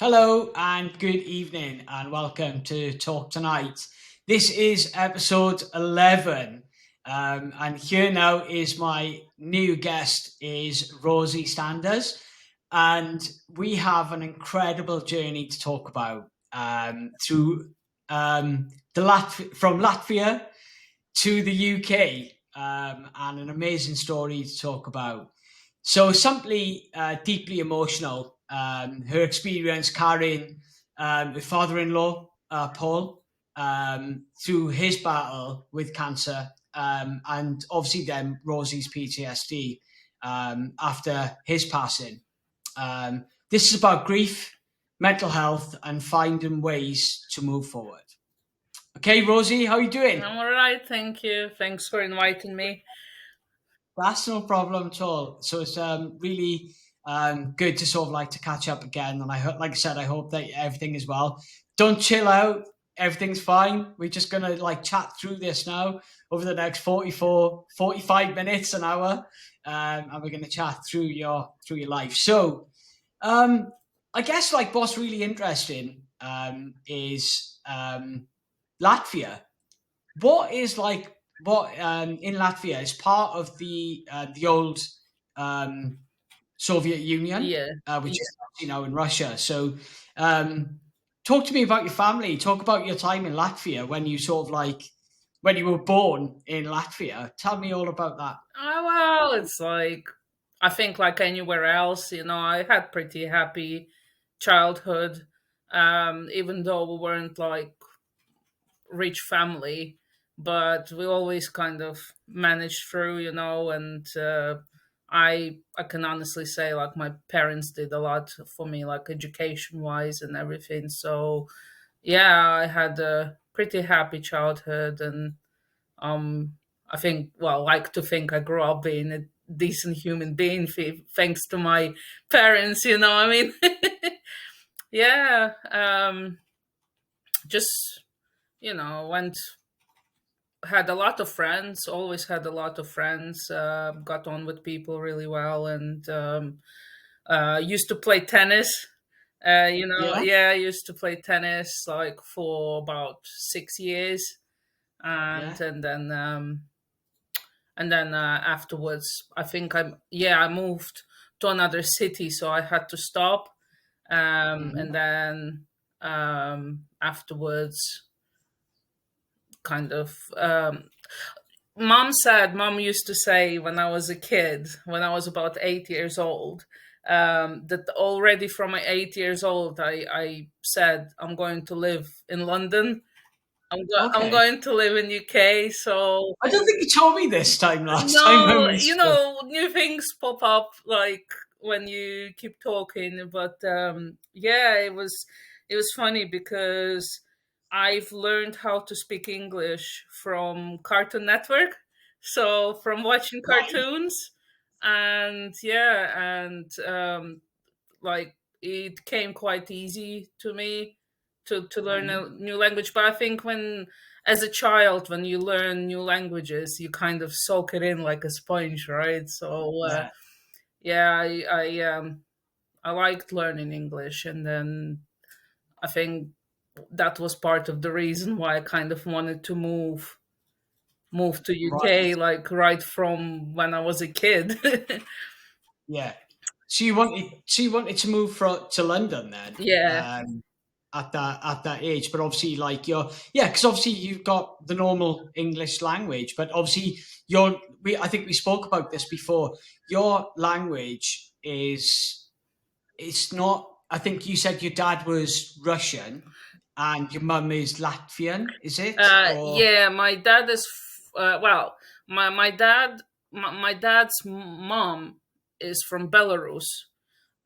Hello and good evening, and welcome to Talk Tonight. This is episode 11, and here now is my new guest is Rozie Sanders, and we have an incredible journey to talk about through from Latvia to the UK, and an amazing story to talk about. So simply deeply emotional. Her experience carrying her father-in-law, Paul, through his battle with cancer, and obviously then Rosie's PTSD after his passing. This is about grief, mental health, and finding ways to move forward. Okay, Rosie, how are you doing? I'm all right, thank you. Thanks for inviting me. That's no problem at all. So it's really good to sort of like to catch up again. And like I said, I hope that everything is well. Don't chill out. Everything's fine. We're just going to like chat through this now over the next 45 minutes, an hour. And we're going to chat through your life. So I guess like what's really interesting is Latvia. What is like what in Latvia is part of the old um, Soviet Union, Yeah, which yeah, is now in Russia. So, um, talk to me about your family. Talk about your time in Latvia when you sort of like when you were born in Latvia. Tell me all about that. well, it's like I think like anywhere else, I had pretty happy childhood. Even though we weren't like rich family, but we always kind of managed through, and I can honestly say like my parents did a lot for me, like education wise and everything. So yeah, I had a pretty happy childhood, and um, I think, well, I like to think I grew up being a decent human being thanks to my parents. I mean, yeah, just went had a lot of friends. Always had a lot of friends. Got on with people really well, and used to play tennis. Yeah. Yeah, I used to play tennis like for about 6 years, and Yeah. and then afterwards, I think I moved to another city, so I had to stop. Hmm. And then afterwards, kind of. Mom used to say when I was a kid, when I was about 8 years old, that already from my 8 years old, I said I'm going to live in London. I'm Okay. going to live in UK. So I don't think you told me this time last time when no, we spoke. new things pop up like when you keep talking. But yeah, it was funny because I've learned how to speak English from Cartoon Network, so from watching Right. cartoons, and yeah, and like it came quite easy to me to learn Hmm. a new language. But I think when as a child, when you learn new languages, you kind of soak it in like a sponge, right? So Yeah. yeah, I liked learning English, and then I think that was part of the reason why I kind of wanted to move to Right. UK, like right from when I was a kid. Yeah. So you wanted to move to London then, Yeah, at that age, but obviously like you're yeah, because obviously you've got the normal English language, but obviously your we I think we spoke about this before. Your language is it's not. I think you said your dad was Russian and your mum is Latvian. Is it or yeah, my dad is well, my dad's mom is from Belarus.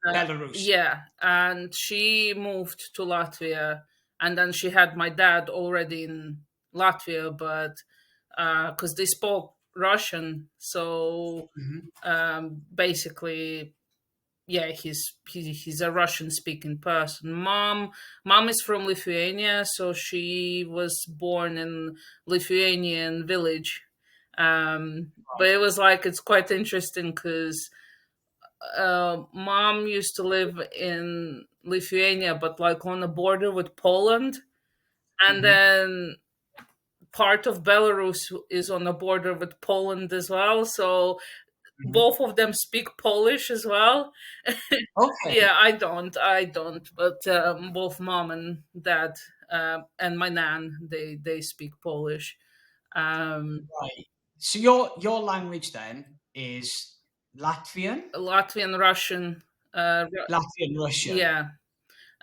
Belarus? Yeah, and she moved to Latvia, and then she had my dad already in Latvia, but because they spoke Russian, so Hmm. basically, yeah, he's a Russian speaking person. Mom is from Lithuania, so she was born in Lithuanian village. But Right. it was like it's quite interesting because Mom used to live in Lithuania, but like on the border with Poland, and Hmm. then part of Belarus is on the border with Poland as well. So Hmm. both of them speak Polish as well. Okay. Yeah, I don't, but both mom and dad, and my nan, they speak Polish. Um, Right. So your language then is Latvian, Latvian, Russian, Latvian Russian. yeah.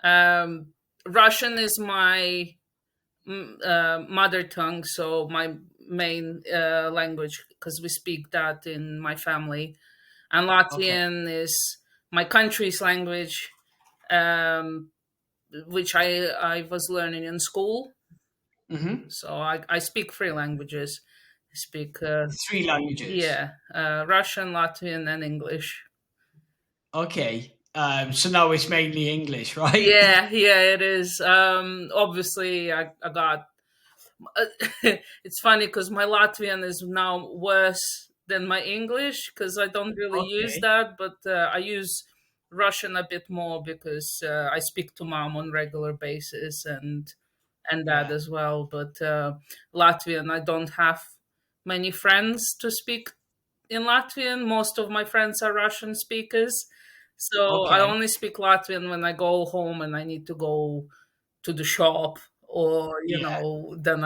Um, Russian is my mother tongue, so my main language, because we speak that in my family. And Okay. Latvian is my country's language, um, which I was learning in school. Hmm. So I speak three languages. I speak, Three languages. yeah, Russian, Latvian, and English. Okay. So now it's mainly English, right? Yeah, yeah, it is. Obviously, I got. It's funny because my Latvian is now worse than my English because I don't really use Okay. that, but I use Russian a bit more because I speak to mom on regular basis and that Yeah. as well. But Latvian, I don't have many friends to speak in Latvian. Most of my friends are Russian speakers. So I Okay. only speak Latvian when I go home and I need to go to the shop, or Yeah. then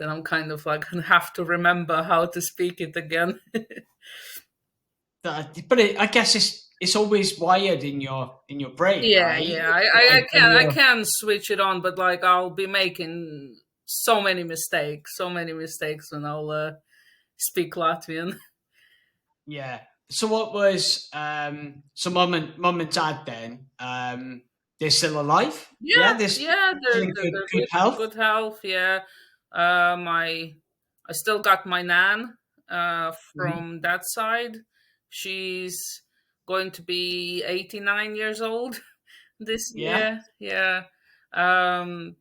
I'm kind of like have to remember how to speak it again. But I guess it's always wired in your brain, Yeah, right? yeah. Like when I you're can switch it on, but like I'll be making so many mistakes when I'll speak Latvian. yeah. So what was so mum and dad then? They're still alive? Yeah, Yeah, they're yeah, still in they're good health? good health. Yeah, my I still got my nan Mhm. from that side. She's going to be 89 years old this Yeah. year. Yeah, um,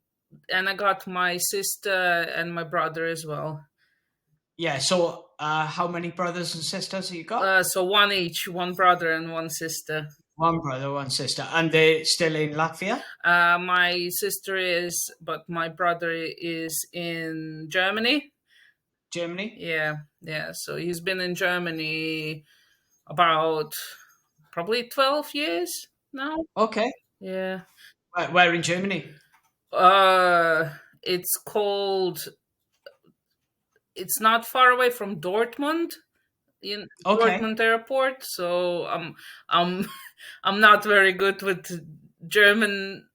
and I got my sister and my brother as well. Yeah. So how many brothers and sisters have you got? So one each, one brother and one sister. One brother, one sister. And they're still in Latvia? My sister is, but my brother is in Germany. Germany? Yeah, yeah. So he's been in Germany about probably 12 years now. Okay. Yeah. Where in Germany? It's called. It's not far away from Dortmund, in Okay. Dortmund Airport. So I'm I'm not very good with German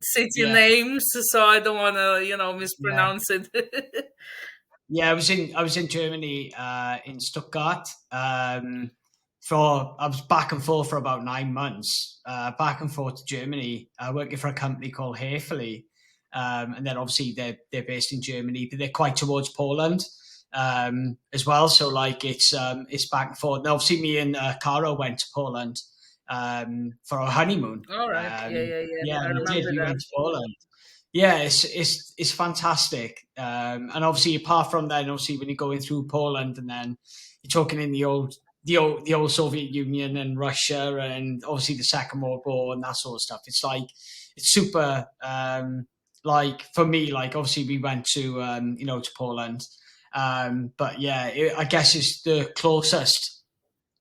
city Yeah. names, so I don't want to Yeah. mispronounce it. Yeah, I was in Germany in Stuttgart. For I was back and forth for about 9 months, back and forth to Germany, working for a company called Haefely. And then obviously they're based in Germany, but they're quite towards Poland as well. So like it's back and forth. And obviously me and Caro went to Poland for our honeymoon. All right. Yeah, yeah, yeah. Yeah, I we did. remember We that. went to Poland. Yeah, it's fantastic. And obviously, apart from that, obviously, when you're going through Poland and then you're talking in the old Soviet Union and Russia, and obviously the Second World War and that sort of stuff, it's like it's super. Like for me, like obviously we went to to Poland, but yeah, I guess it's the closest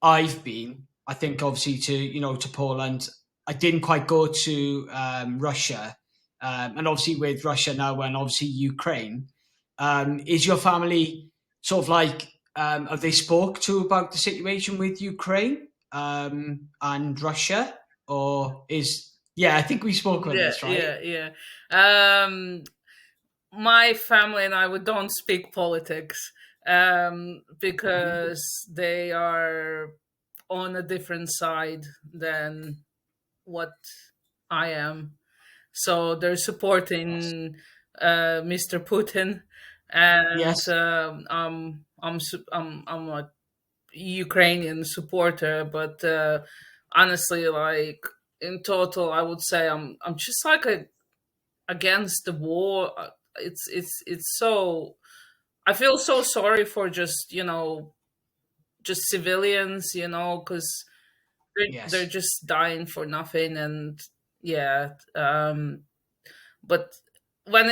I've been. I think obviously to to Poland. I didn't quite go to Russia, and obviously with Russia now and obviously Ukraine. Is your family sort of like have they spoke to about the situation with Ukraine and Russia, or is yeah? I think we spoke on Yeah, this, right? yeah, yeah. Um, my family and I, we don't speak politics, Mhm. because they are on a different side than what I am. So they're Yes. supporting Mr. Putin, and Yes. I'm a Ukrainian supporter, but honestly, like in total, I would say I'm just like against the war. It's so, I feel so sorry for just just civilians, because they're Yes. just dying for nothing. And yeah, but when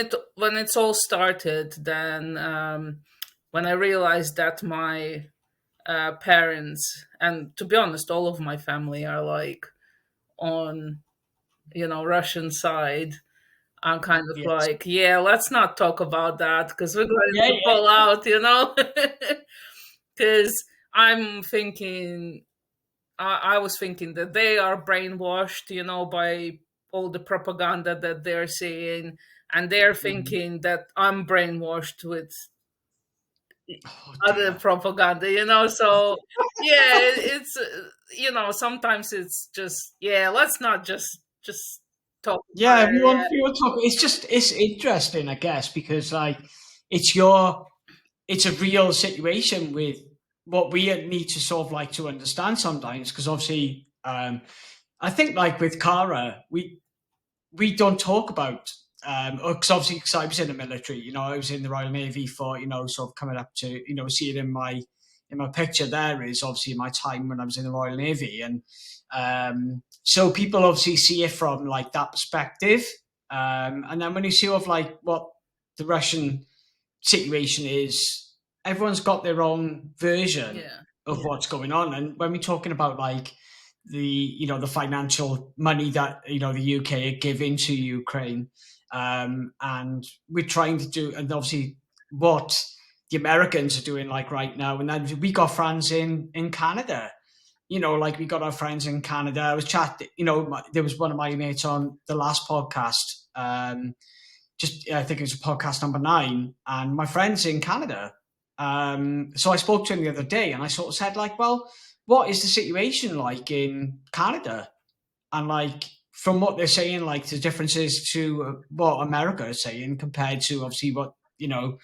it's all started, then when I realized that my parents, and to be honest, all of my family are like on, Russian side, I'm kind of Yes. like, yeah, let's not talk about that because we're going Yeah. to pull out. Because I'm thinking, I was thinking that they are brainwashed, by all the propaganda that they're seeing, and they're Mhm. thinking that I'm brainwashed with Oh other dear. propaganda. So yeah, it's sometimes it's just, yeah, let's not just talk Yeah, about it. Yeah, everyone talk. It's interesting, I guess, because like it's your it's a real situation with what we need to sort of like to understand sometimes, because obviously, I think like with Kara, we don't talk about because obviously because I was in the military, I was in the Royal Navy for sort of coming up to see it in my picture there is obviously my time when I was in the Royal Navy, and so people obviously see it from like that perspective, and then when you see of like what the Russian situation is, everyone's got their own version yeah, of what's going on. And when we're talking about like the financial money that the UK are giving to Ukraine, and we're trying to do, and obviously what the Americans are doing like right now, and then we got friends in Canada. Like we got our friends in Canada. I was chatting. There was one of my mates on the last podcast. Just I think it was podcast number 9, and my friend's in Canada. So I spoke to him the other day, and I sort of said like, "Well, what is the situation like in Canada?" And like from what they're saying, like the differences to what America is saying compared to obviously what the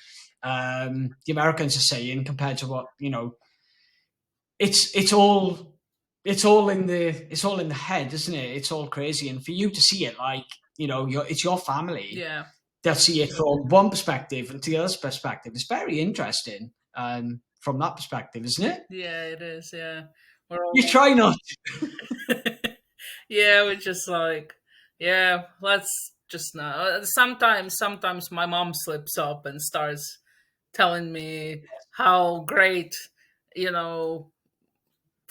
Americans are saying compared to what it's all it's all in the head, isn't it? It's all crazy, and for you to see it like it's your family yeah, that see it from one perspective and to the other perspective. It's very interesting from that perspective, isn't it? yeah. It is. Yeah, we're You all. try not. Yeah, we're just like, yeah, let's just not. Sometimes my mom slips up and starts telling me how great, you know,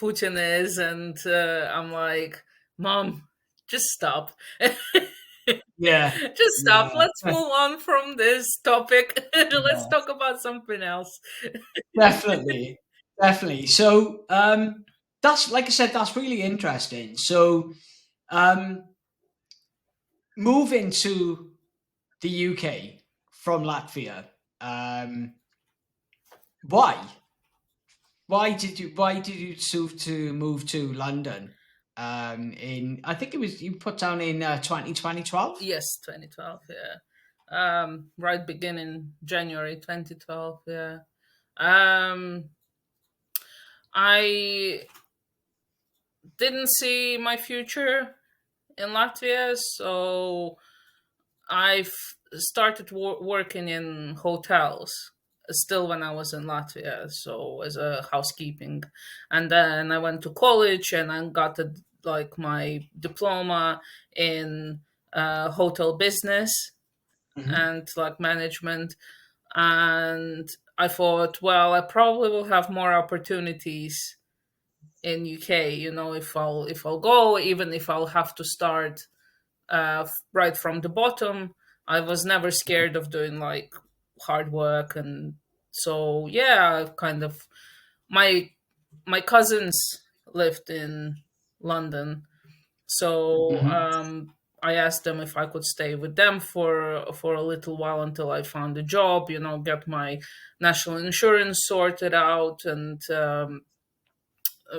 Putin is, and I'm like, Mom, just stop. Yeah, Just stop. Let's yeah, move on from this topic. Let's yeah, talk about something else. definitely, definitely. So that's like I said, that's really interesting. So um, moving to the UK from Latvia, um, why? Why did you choose to move to London? In I think it was you put down in 2012. Yes, 2012. Yeah, right beginning January 2012. Yeah, um, I didn't see my future in Latvia, so I've started working in hotels still when I was in Latvia, so as a housekeeping, and then I went to college and I got like my diploma in hotel business Hmm. and like management, and I thought, well, I probably will have more opportunities in UK. If I'll go, even if I'll have to start right from the bottom. I was never scared of doing like hard work, and so yeah, kind of my my cousins lived in London, so Hmm. I asked them if I could stay with them for a little while until I found a job, get my national insurance sorted out, and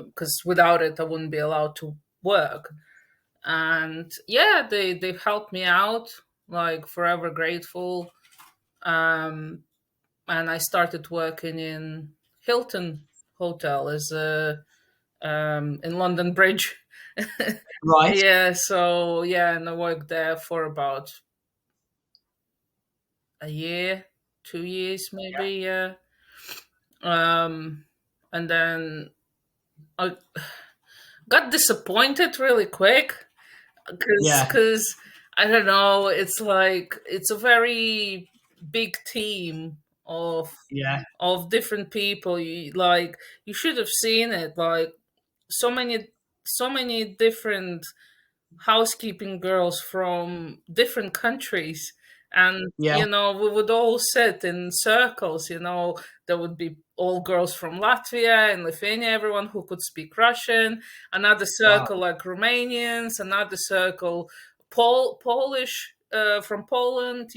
because without it I wouldn't be allowed to work. And yeah, they helped me out, like forever grateful. um and I started working in Hilton Hotel as a in London Bridge. Right. Yeah, so yeah, and I worked there for about a year, 2 years maybe. Yeah. um and then I got disappointed really quick Yeah, because I don't know. It's like it's a very big team of yeah, different people. You should have seen it. Like so many so many different housekeeping girls from different countries, and yeah, we would all sit in circles. There would be all girls from Latvia and Lithuania, everyone who could speak Russian, another wow, circle like Romanians, another circle Polish, from Poland,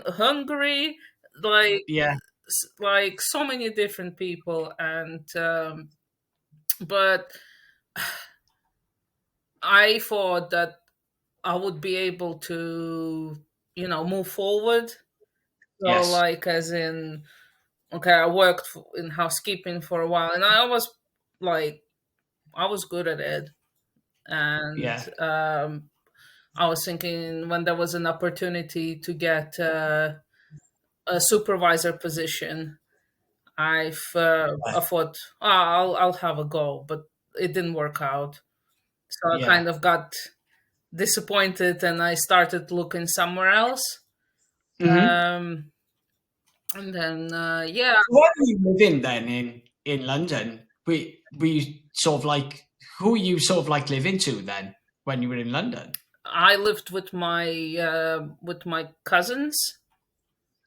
Hungary, like yeah, so many different people. And but I thought that I would be able to, move forward. So, yes, like, as in, okay, I worked in housekeeping for a while, and like, I was good at it. And yeah, I was thinking when there was an opportunity to get a supervisor position, I thought, oh, I'll have a go, but it didn't work out. So I yeah. kind of got disappointed, and I started looking somewhere else. Hmm. Um, and then, yeah, So where were you living then in London? Were you sort of like who were you sort of like living to then when you were in London? I lived with my cousins.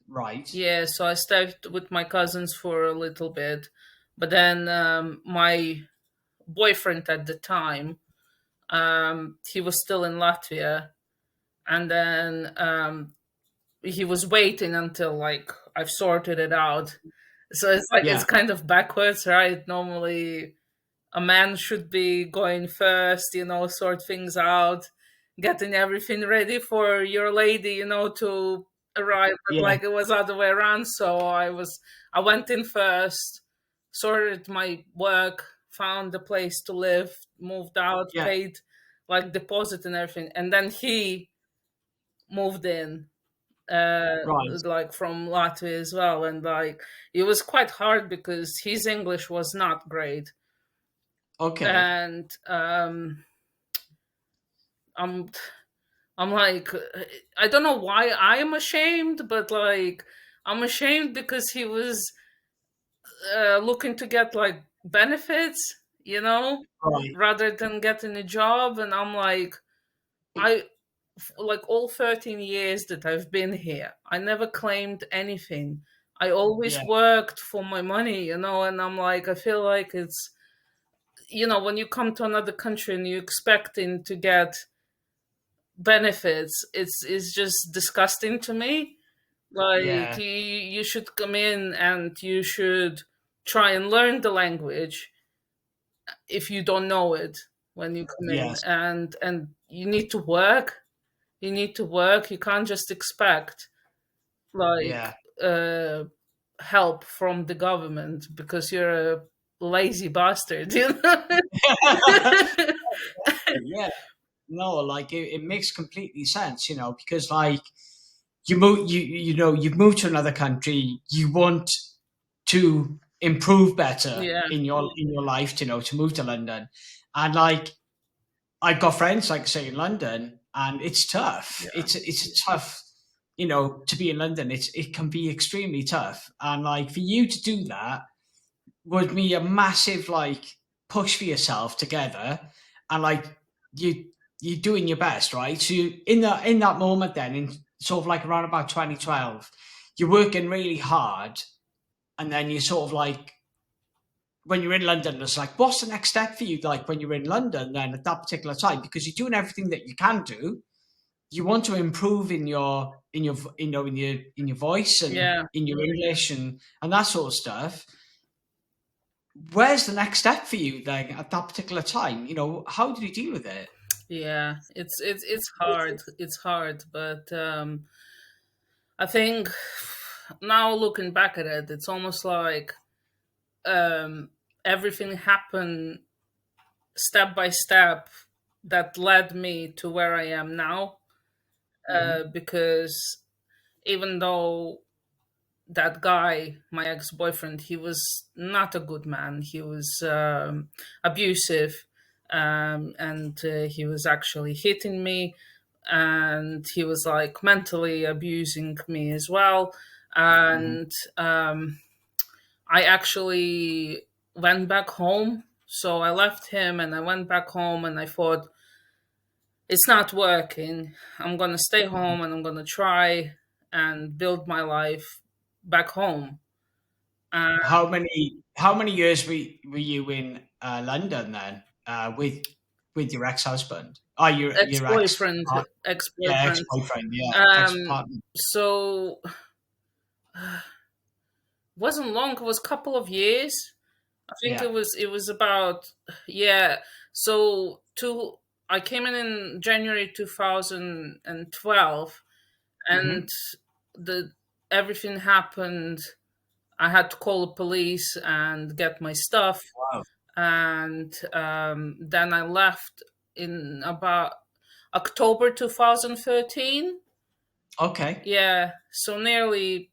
Right. Yeah, so I stayed with my cousins for a little bit, but then my boyfriend at the time, he was still in Latvia, and then he was waiting until like I've sorted it out. So it's like it's Yeah. kind of backwards, right? Normally a man should be going first, sort things out, getting everything ready for your lady, to arrive. But Yeah. like it was other way around. So I went in first, sorted my work, found a place to live, moved out, Yeah. paid like deposit and everything. And then he moved in, Right. like from Latvia as well. And like it was quite hard because his English was not great. Okay. And I'm I'm like, I don't know why I am ashamed, but like I'm ashamed because he was looking to get like benefits, Right. rather than getting a job. And I'm like, I like all 13 years that I've been here, I never claimed anything. I always Yeah. worked for my money, and I'm like, I feel like it's, when you come to another country and you're expecting to get benefits, it's just disgusting to me. Like Yeah. you should come in and you should try and learn the language if you don't know it when you come in, Yes. and you need to work. You can't just expect like Yeah. uh help from the government because you're a lazy bastard, Yeah. No, like it makes completely sense, because like you've moved to another country, you want to improve better Yeah, in your life, to move to London. And like I've got friends, like I say, in London, and it's tough. yeah, It's a tough, to be in London. It can be extremely tough, and like for you to do that would be a massive like push for yourself together, and like you you're doing your best, right? So in that moment, then in sort of like around about 2012, you're working really hard, and then you sort of like when you're in London, it's like, what's the next step for you? Like when you're in London, then at that particular time, because you're doing everything that you can do, you want to improve in your voice and yeah, in your English and that sort of stuff. Where's the next step for you then at that particular time? How did you deal with it? yeah. It's hard. It's hard, but I think now looking back at it, it's almost like um, everything happened step by step that led me to where I am now. Hmm. Because even though that guy, my ex-boyfriend, he was not a good man. He was abusive, and he was actually hitting me, and he was like mentally abusing me as well. Hmm. And I actually went back home. So I left him and I went back home, and I thought, it's not working. I'm going to stay home and I'm going to try and build my life back home. Uh, How many years were you in London then with your ex husband? Oh, your ex ex-boyfriend, yeah, ex ex-boyfriend. boyfriend, yeah, ex Um, partner. so wasn't long. It was a couple of years. I think Yeah. it was about, yeah. So I came in January 2012, and Hmm. the everything happened. I had to call the police and get my stuff, Wow. and then I left in about October 2013. Okay. Yeah, so nearly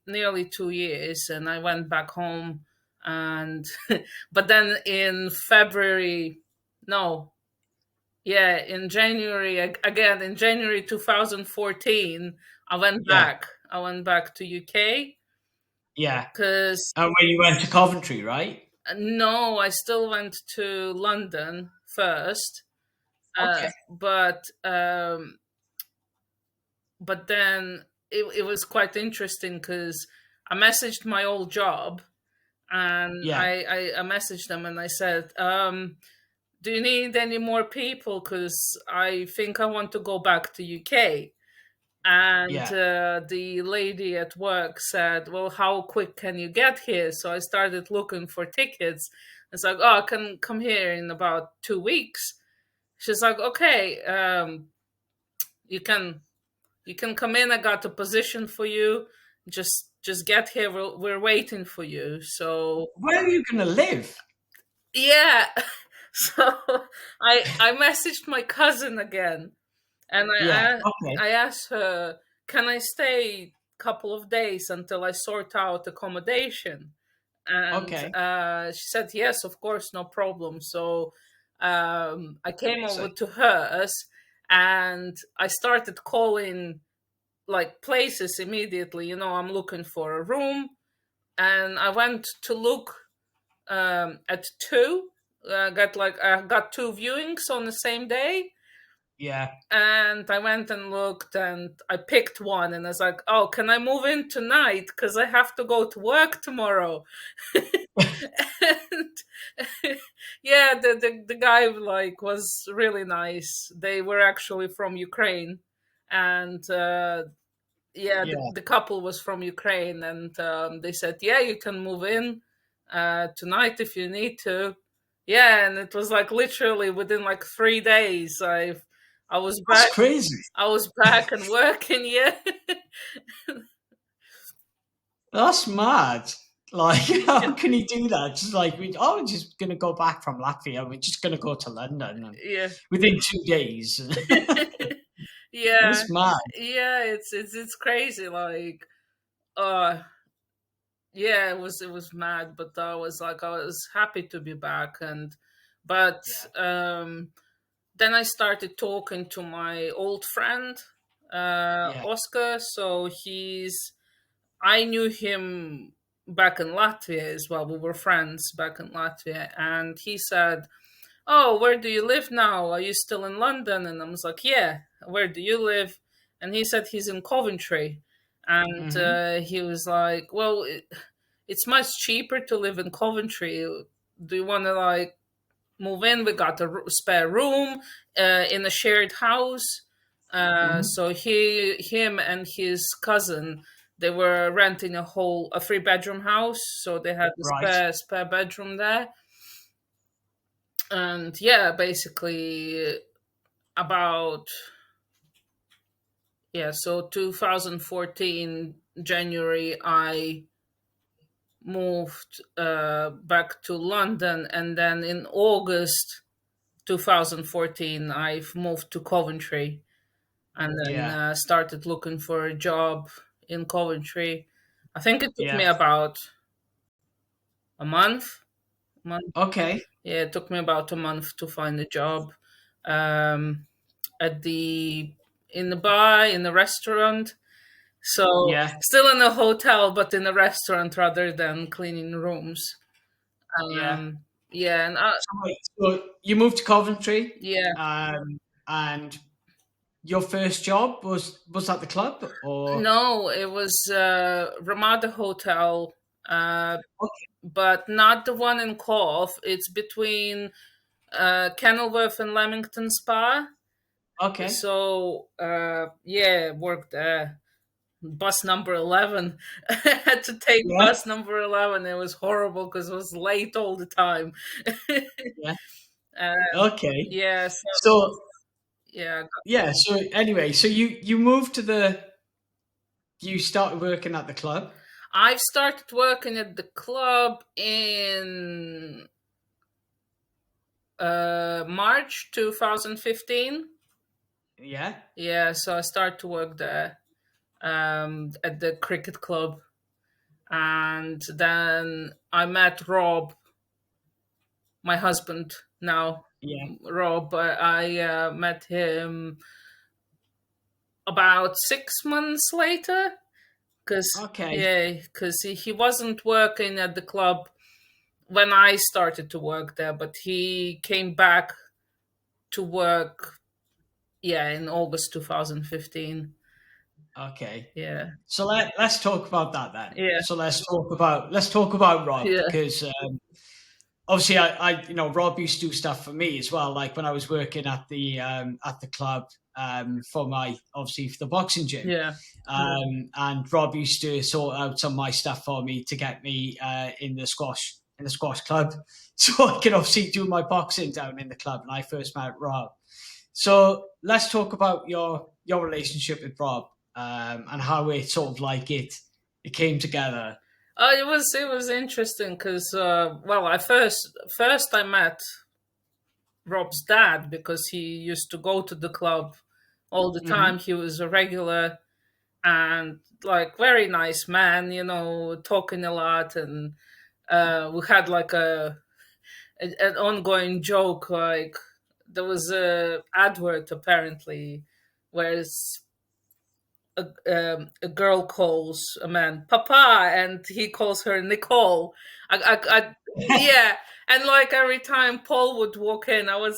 2 years, and I went back home, and but then in February, no, yeah, in January again in January 2014, I went Yeah. back. I went back to UK Yeah. because And when you went to Coventry, right? no, I still went to London first, Okay. but then it was quite interesting because I messaged my old job, and Yeah. I messaged them and I said, do you need any more people? Because I think I want to go back to UK. And Yeah. the lady at work said, well, how quick can you get here? So I started looking for tickets. It's like, oh, I can come here in about 2 weeks. She's like, okay, you can you can come in. I got a position for you. Just get here. We're waiting for you. So Where are you gonna live? yeah. So I messaged my cousin again, and Yeah. Okay. I asked her, can I stay a couple of days until I sort out accommodation? And Okay. she said, yes, of course, no problem. So I came over Amazing. to hers, and I started calling like places immediately. I'm looking for a room, and I went to look at two. I got two viewings on the same day, Yeah. and I went and looked, and I picked one, and I was like, "Oh, can I move in tonight? Because I have to go to work tomorrow." And yeah, the guy like was really nice. They were actually from Ukraine, and yeah, Yeah. the couple was from Ukraine, and they said, "Yeah, you can move in tonight if you need to." Yeah, and it was like literally within like 3 days, I was That's back. crazy. I was back and working. Yeah, That's mad. Like, how can he do that? Just like we're just gonna go back from Latvia. We're just gonna go to London, and yeah, within 2 days. yeah, That's mad. yeah. It's crazy. Like, uh, yeah, it was mad, but I was happy to be back, and but Yeah. then I started talking to my old friend, Yeah. Oscar. So I knew him back in Latvia as well. We were friends back in Latvia. And he said, oh, where do you live now? Are you still in London? And I was like, yeah, where do you live? And he said he's in Coventry. And Hmm. he was like, well, it's much cheaper to live in Coventry. Do you want to like move in? We got a spare room in a shared house. Hmm. So him and his cousin, they were renting a 3-bedroom house. So they had a Right. spare bedroom there. And yeah, basically about, yeah, so 2014 January, I moved back to London, and then in August 2014 I've moved to Coventry, and then Yeah. started looking for a job in Coventry. I think it took me Yeah. about a month. Okay. Yeah, it took me about a month to find a job. Um, at the in the bar, in the restaurant. So Yeah. still in a hotel, but in a restaurant rather than cleaning rooms. Yeah. Yeah, and So, wait, so you moved to Coventry, yeah, and your first job was at the club, or no, it was Ramada Hotel, uh, okay, but not the one in Cove. It's between Kenilworth and Leamington Spa. okay, So yeah, worked there. Bus number 11. I had to take yeah, bus number 11. It was horrible because it was late all the time. yeah, uh, okay. yeah, so So yeah, yeah, so anyway, so you moved to you started working at the club. I've started working at the club in March 2015. Yeah, Yeah, so I started to work there at the cricket club. And then I met Rob, my husband now. yeah, Rob, I met him about 6 months later. Because, okay, yeah, because he wasn't working at the club when I started to work there, but he came back to work, yeah, in August 2015. okay. Yeah, So let's talk about that then. yeah, So let's talk about Rob, yeah, because obviously Rob used to do stuff for me as well, like when I was working at the club, for my obviously for the boxing gym. yeah, And Rob used to sort out some of my stuff for me to get me in the squash club, so I could obviously do my boxing down in the club. And I first met Rob. So let's talk about your relationship with Rob, and how it sort of like it came together. it was interesting because well, I first I met Rob's dad because he used to go to the club all the Hmm. time. He was a regular and like very nice man, talking a lot. And we had like an ongoing joke. Like there was a advert apparently where a girl calls a man Papa, and he calls her Nicole. Yeah, and like every time Paul would walk in, I would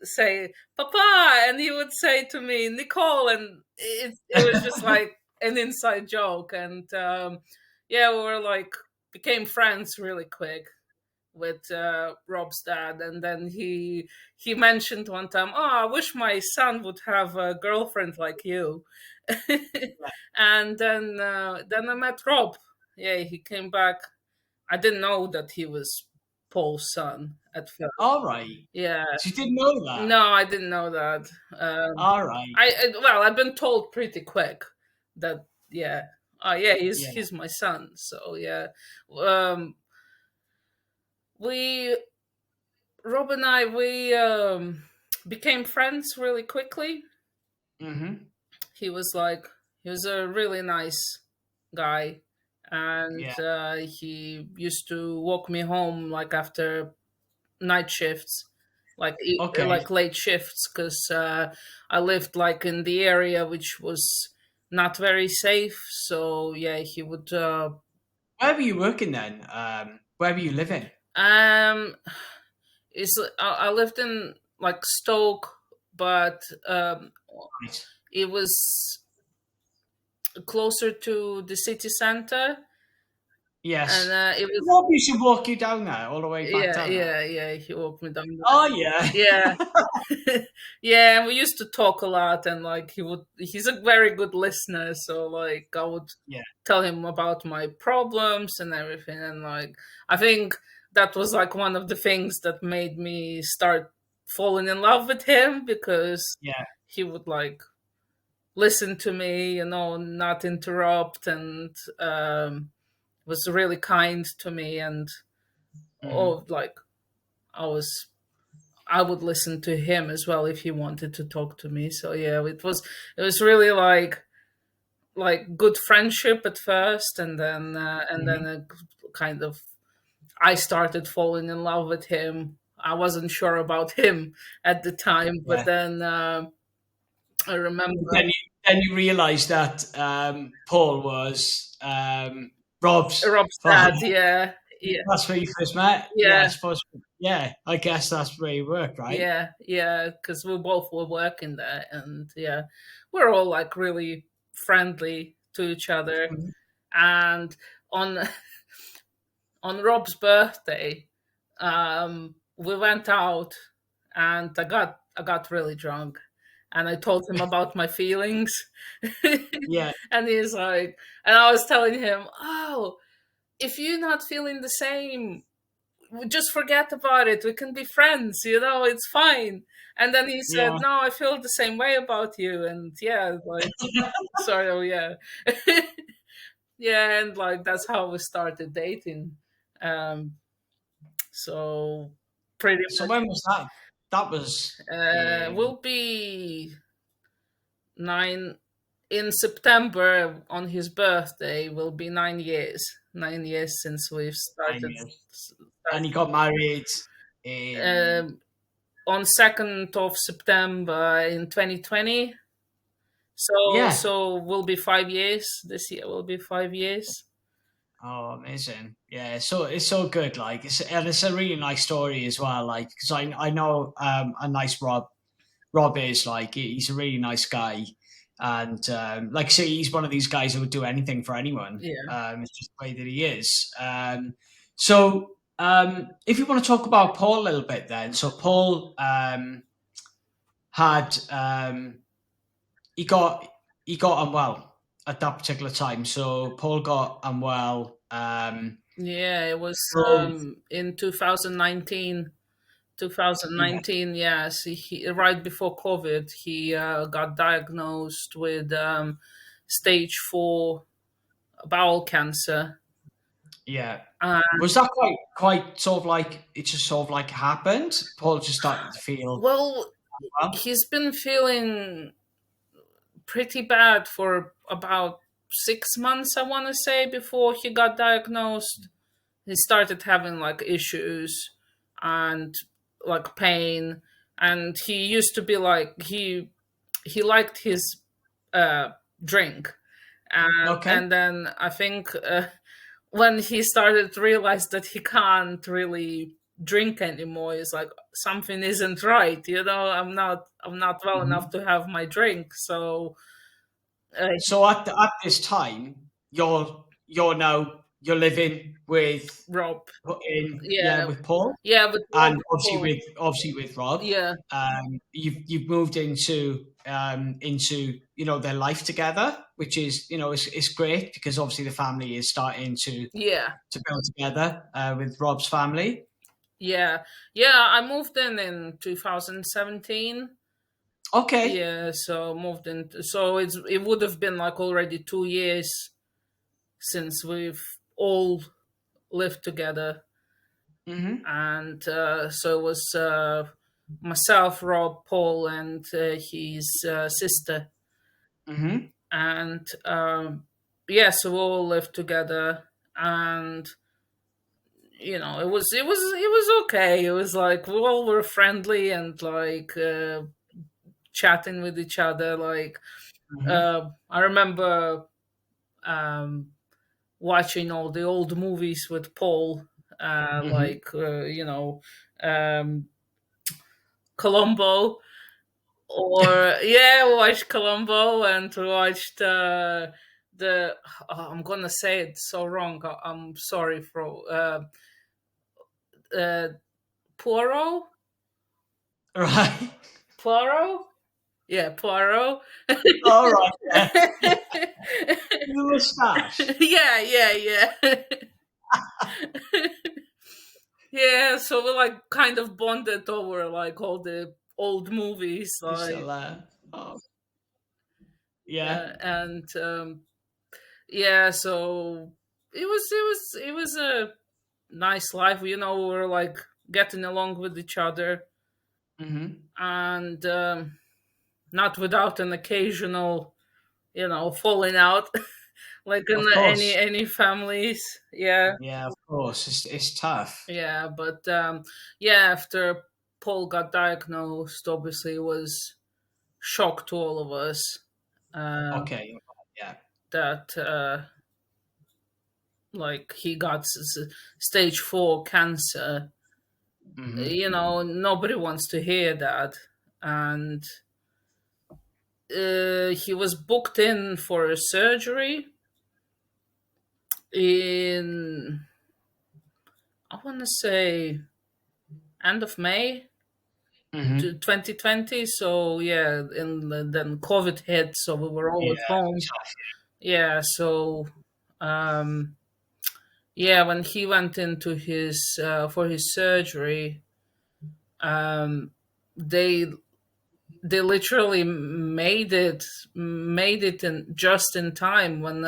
say Papa, and he would say to me Nicole, and it was just like an inside joke. And yeah, we were like became friends really quick with Rob's dad. And then he mentioned one time, "Oh, I wish my son would have a girlfriend like you." And then I met Rob. Yeah, he came back. I didn't know that he was Paul's son at first. All right. Yeah, So you didn't know that. no, I didn't know that. All right. Well, I've been told pretty quick that, yeah, oh yeah, Yeah. he's my son. So yeah, um, we Rob and I became friends really quickly. Hmm. He was like he was a really nice guy, and Yeah. he used to walk me home like after night shifts, like Okay. like late shifts, because I lived like in the area which was not very safe. So yeah, he would. Where were you working then? Where were you living? Um, I lived in like Stoke, but Right. it was closer to the city center, and Yes. it was Rob used to walk you down there, all the way back yeah, down there. yeah, yeah. He walked me down Oh there. yeah. Yeah, yeah. And we used to talk a lot, and like he's a very good listener. So like I would Yeah. tell him about my problems and everything, and like I think that was like one of the things that made me start falling in love with him, because Yeah. he would like listen to me, not interrupt, and was really kind to me. And Hmm. oh, like I was, I would listen to him as well if he wanted to talk to me. So yeah, it was really like good friendship at first, and then Mhm. a kind of I started falling in love with him. I wasn't sure about him at the time, but Yeah. then I remember Then you realised that Paul was Rob's Rob's father. dad. Yeah, yeah, That's where you first met. Yeah, I yeah, suppose. Yeah, I guess that's where you worked, right? yeah, yeah. Because we both were working there, and yeah, we're all like really friendly to each other. Mhm. And on on Rob's birthday, we went out, and I got really drunk, and I told him about my feelings, Yeah, and he's like, and I was telling him, oh, if you're not feeling the same, just forget about it. We can be friends, it's fine. And then he said, yeah. no, I feel the same way about you, and yeah, like, sorry, oh yeah, yeah, and like that's how we started dating. Um, So pretty So much, when was that? That was in. will be 9 in September on his birthday. Will be 9 years. 9 years since we've 9 started. years. And he got married in. Um, on 2nd of September in 2020. Yeah. So will be 5 years. This year will be 5 years. Oh, amazing. Yeah, so it's so good. Like, it's a really nice story as well. Like, because I know a nice Rob is like he's a really nice guy, and like I say, he's one of these guys who would do anything for anyone. Yeah, It's just the way that he is. So if you want to talk about Paul a little bit, then so Paul had he got he got unwell at that particular time. So Paul got unwell. yeah. It was From in 2019. yeah, 2019, yes, right before COVID, he got diagnosed with stage 4 bowel cancer. yeah. Uh, Was that quite sort of like it just sort of like happened? Paul just started to feel well, well. he's been feeling pretty bad for about 6 months, I want to say, before he got diagnosed. He started having like issues and like pain, and he used to be like he liked his uh, drink, Okay. and then I think when he started to realize that he can't really drink anymore, he's like something isn't right. I'm not well enough Mhm. to have my drink. So So at this time, you're living with Rob, in yeah yeah, with Paul, yeah, but Rob, and obviously with Rob. yeah, You've moved into their life together, which is it's great because obviously the family is starting yeah, to build together with Rob's family. yeah, yeah. I moved in 2017. Okay. Yeah, so moved in. So it would have been like already 2 years since we've all lived together, Mm-hmm. and so it was myself, Rob, Paul, and his sister, Mm-hmm. and yeah, so we all lived together, and it was okay. It was like we all were friendly and like chatting with each other. Like Mm-hmm. I remember um, watching all the old movies with Paul, Mm-hmm. like um, Columbo, or yeah, we watched Columbo, and we watched the. I'm gonna say it so wrong. I'm sorry for uh, Poirot. Right. Poirot. Yeah, Poirot. All right. Yeah. The mustache. Yeah, yeah, yeah. Yeah, so we like kind of bonded over like all the old movies, He's like still there. Oh, yeah. and yeah, so it was a nice life. We were like getting along with each other, Mm-hmm. and not without an occasional. falling out like in Of any course. any families. Yeah, Yeah, of course. It's tough. yeah, but yeah, after Paul got diagnosed, obviously it was shock to all of us, uh, Okay. Yeah. that like he got stage 4 cancer. Hmm. Nobody wants to hear that. And he was booked in for a surgery in, I want to say, end of May to Hmm. 2020. So yeah, and then COVID hit, so we were all Yeah. at home. Yeah, so um yeah, when he went into his for his surgery, um they they literally made it in just in time, when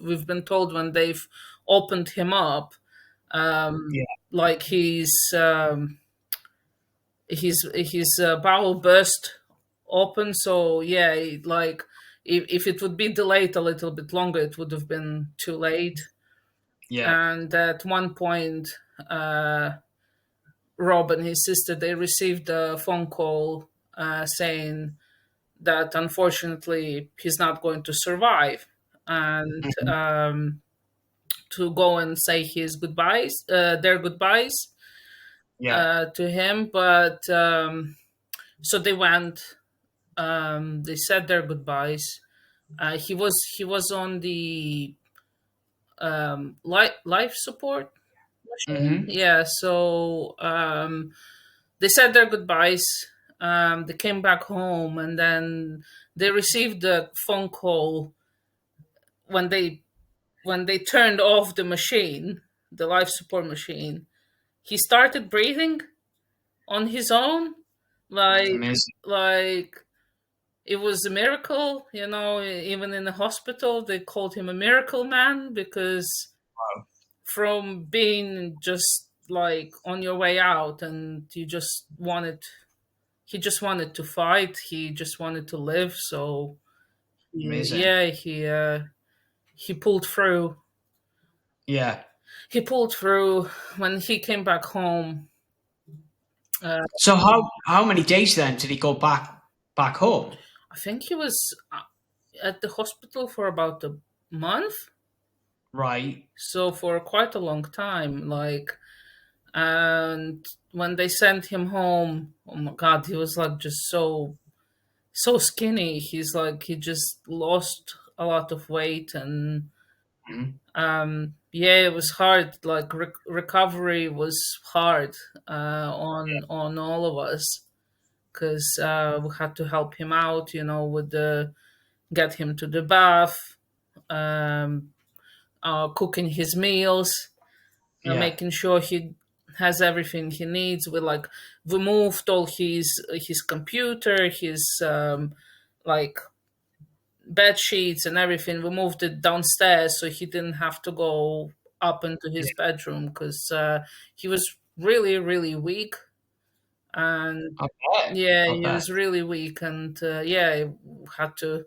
we've been told, when they've opened him up, Yeah. like his bowel burst open. So yeah, like if it would be delayed a little bit longer, it would have been too late. Yeah. And at one point, uh Rob and his sister, they received a phone call saying that unfortunately he's not going to survive, and Hmm. to go and say his goodbyes, their goodbyes, Yeah. to him. But so they went, they said their goodbyes. He was on the life support machine. Hmm. Yeah, so they said their goodbyes. They came back home, and then they received a phone call when they turned off the machine, the life support machine. He started breathing on his own, like Amazing. like it was a miracle. Even in the hospital, they called him a miracle man, because Wow. from being just like on your way out, and he just wanted to fight, he just wanted to live. So Amazing. yeah, he pulled through. Yeah. He pulled through when he came back home. uh, So how many days then did he go back home? I think he was at the hospital for about a month, Right. so for quite a long time, like. And when they sent him home, oh my god, he was like just so skinny. He's like, he just lost a lot of weight. And Mhm. yeah, it was hard. Like recovery was hard, on all of us, because we had to help him out, with the get him to the bath, um, cooking his meals, Yeah. making sure he has everything he needs. We moved all his computer, his like bed sheets and everything. We moved it downstairs, so he didn't have to go up into Yeah. his bedroom, because he was really really weak. And I bet. yeah, I he bet. was really weak. And yeah, had to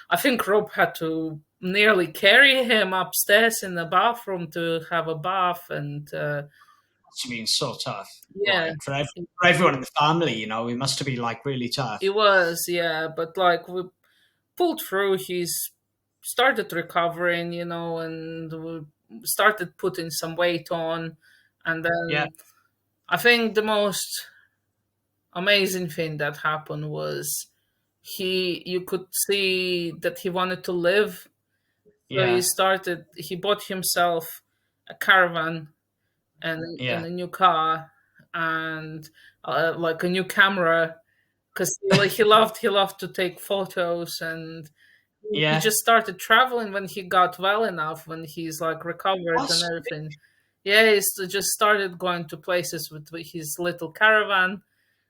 I think Rob had to nearly carry him upstairs in the bathroom to have a bath. And Must have been so tough. yeah, Like for everyone in the family, it must have been like really tough. it was. Yeah, but like we pulled through. He's started recovering, and we started putting some weight on. And Yeah. then I think the most amazing thing that happened was you could see that he wanted to live. So Yeah. he bought himself a caravan, and Yeah. a new car, and like a new camera, because he loved to take photos. And he Yeah. just started traveling when he got well enough, when he's like recovered and That's everything. Yeah, just started going to places with his little caravan,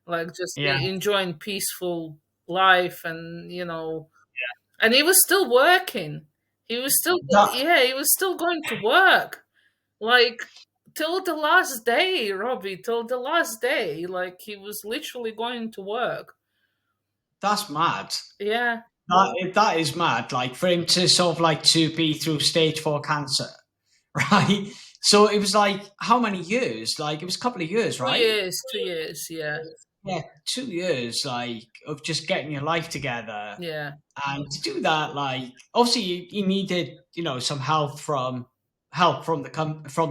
like just yeah. enjoying peaceful life. And he was still working. He was still That Yeah, he was still going to work, like, till the last day, Robbie, till the last day, like he was literally going to work. that's mad. Yeah. that is mad. Like for him to sort of like to be through stage 4 cancer, right? So it was like how many years? Like it was a couple of years, two right? years 2 years, yeah. Yeah, 2 years, like of just getting your life together, Yeah, and to do that, like obviously you needed, some help from from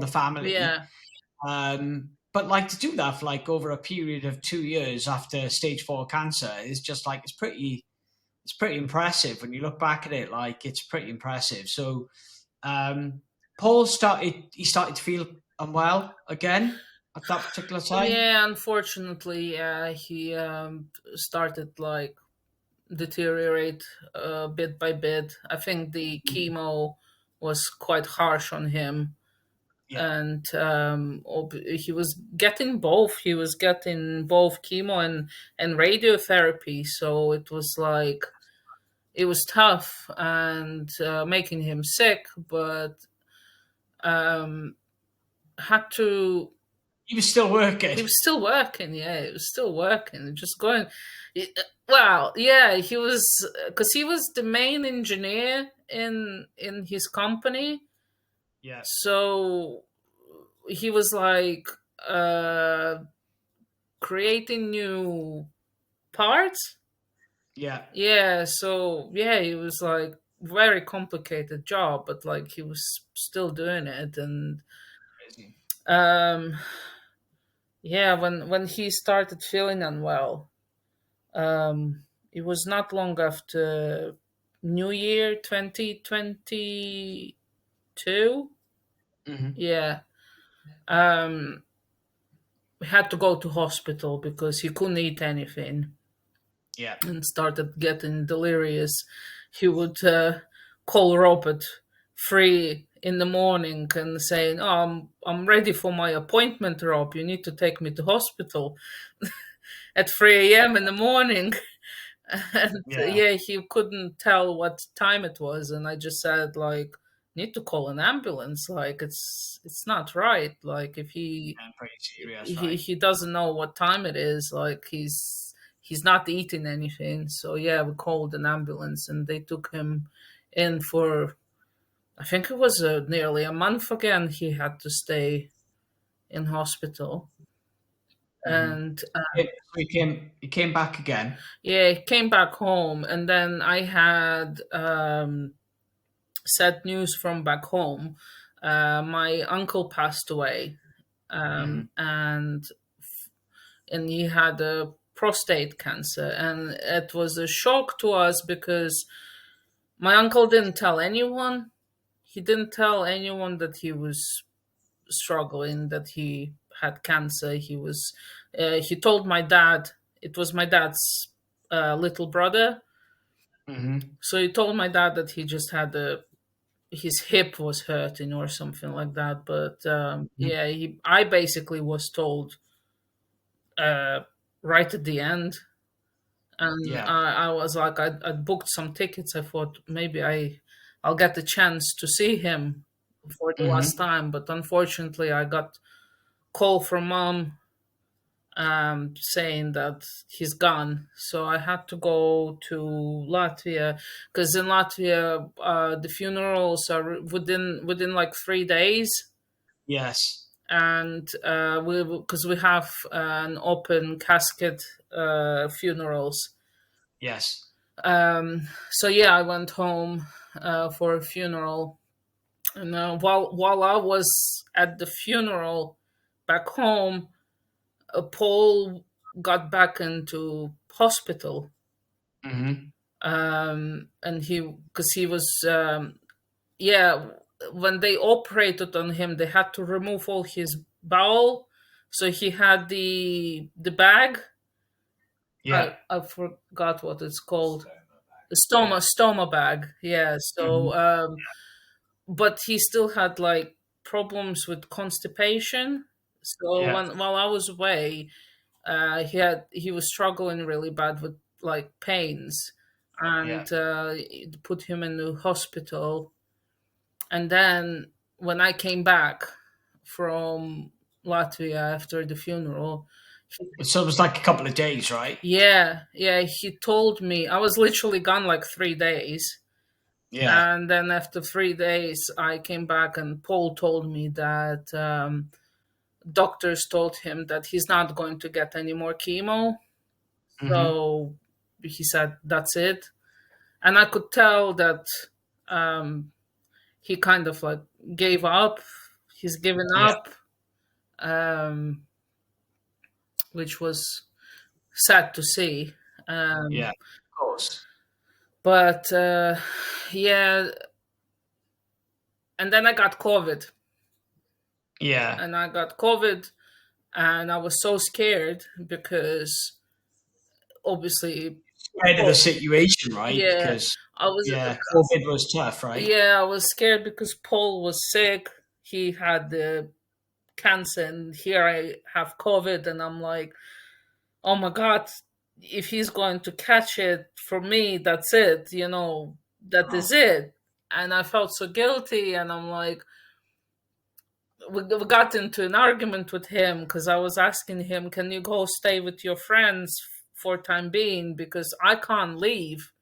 the family, yeah, but like to do that for like over a period of 2 years after stage 4 cancer is just like it's pretty impressive when you look back at it. Like it's pretty impressive. So um, he started to feel unwell again at that particular time. yeah. Unfortunately, yeah, he started like deteriorate bit by bit. I think the chemo was quite harsh on him, Yeah, and he was getting both. He was getting both chemo and radiotherapy, so it was like it was tough and making him sick, but um, had to. he was still working. He was still working. Yeah, he was still working. Just going. Well, yeah, he was because he was the main engineer in his company. Yeah, So he was like uh, creating new parts. yeah, Yeah, so yeah, it was like very complicated job, but like he was still doing it, and crazy. um, yeah, when he started feeling unwell, it was not long after New Year 2022. Hmm. Yeah, um, we had to go to hospital because he couldn't eat anything Yeah. and started getting delirious. He would call Robert 3 in the morning and saying, "Oh, I'm ready for my appointment, Rob. You need to take me to hospital at 3 a.m. in the morning." And Yeah, yeah, he couldn't tell what time it was, and I just said like, "Need to call an ambulance. Like it's not right. Like if and pretty serious, right? he doesn't know what time it is. Like he's not eating anything." So yeah, we called an ambulance and they took him in for, I think it was nearly a month again. He had to stay in hospital, Hmm. and So he came back again. yeah, he came back home, and then I had sad news from back home. My uncle passed away, Hmm. and he had a prostate cancer, and it was a shock to us because my uncle didn't tell anyone. He didn't tell anyone that he was struggling, that he had cancer. He told my dad. It was my dad's little brother. Hmm. So he told my dad that he just had his hip was hurting or something like that. But yeah, I basically was told uh, right at the end, and Yeah. I was like, I booked some tickets. I thought maybe I'll get the chance to see him for the last Hmm. time, but unfortunately, I got call from mom saying that he's gone. So I had to go to Latvia because in Latvia, the funerals are within like 3 days. Yes. And we because we have an open casket funerals. Yes. So yeah, I went home for a funeral, and while I was at the funeral back home, Paul got back into hospital, and he because he was yeah, when they operated on him, they had to remove all his bowel, so he had the bag. Yeah. I forgot what it's called. The stoma bag. Yeah. So Hmm. but he still had like problems with constipation. So Yeah. while I was away, he was struggling really bad with like pains, Yeah. and it put him in the hospital. And then when I came back from Latvia after the funeral, So it was like a couple of days, right? Yeah, yeah, he told me. I was literally gone like 3 days. Yeah. And then after 3 days, I came back, and Paul told me that doctors told him that he's not going to get any more chemo. Hmm. So he said, that's it. And I could tell that um, he kind of like gave up. He's given Yeah. up, um, which was sad to see. Yeah. Um, Of course. but yeah, and then I got COVID. Yeah. And I got COVID, and I was so scared because obviously, Scared of the situation, right? yeah, Because I was, yeah, COVID was tough, right? yeah, I was scared because Paul was sick. He had the cancer, and here I have COVID, and I'm like, oh my god, if he's going to catch it for me, that's it. That is Oh, it. And I felt so guilty, and I'm like, we got into an argument with him because I was asking him, "Can you go stay with your friends for time being? Because I can't leave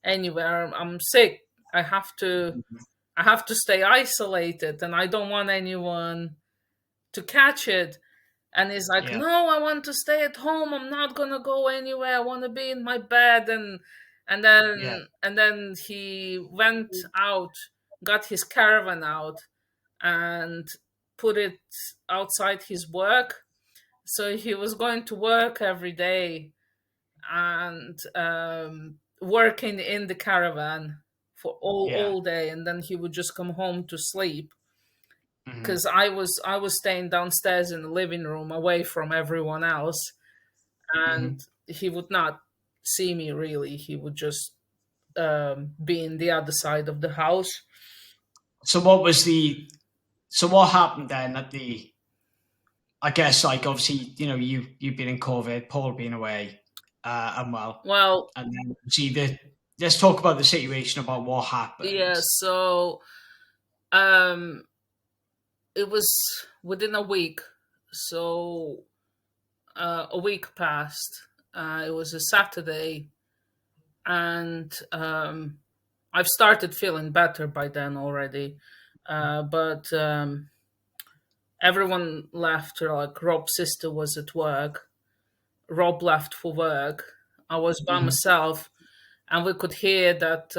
anywhere. I'm sick. I have to. I have to stay isolated, and I don't want anyone to catch it." And he's like, yeah. "No, I want to stay at home. I'm not gonna go anywhere. I want to be in my bed." And Yeah. then he went out, got his caravan out, and put it outside his work. So he was going to work every day, and working in the caravan for Yeah. all day, and then he would just come home to sleep. Hmm. Because I was staying downstairs in the living room away from everyone else, and Hmm. he would not see me really. He would just be in the other side of the house. So what was the so what happened then at the I guess like obviously, you've been in COVID, Paul being away, unwell. Well, And then see let's talk about the situation about what yeah. happened. So um, it was within a week. So a week passed. It was a Saturday, and I've started feeling better by then already. But everyone left. Like Rob's sister was at work. Rob left for work. I was by Hmm. myself, and we could hear that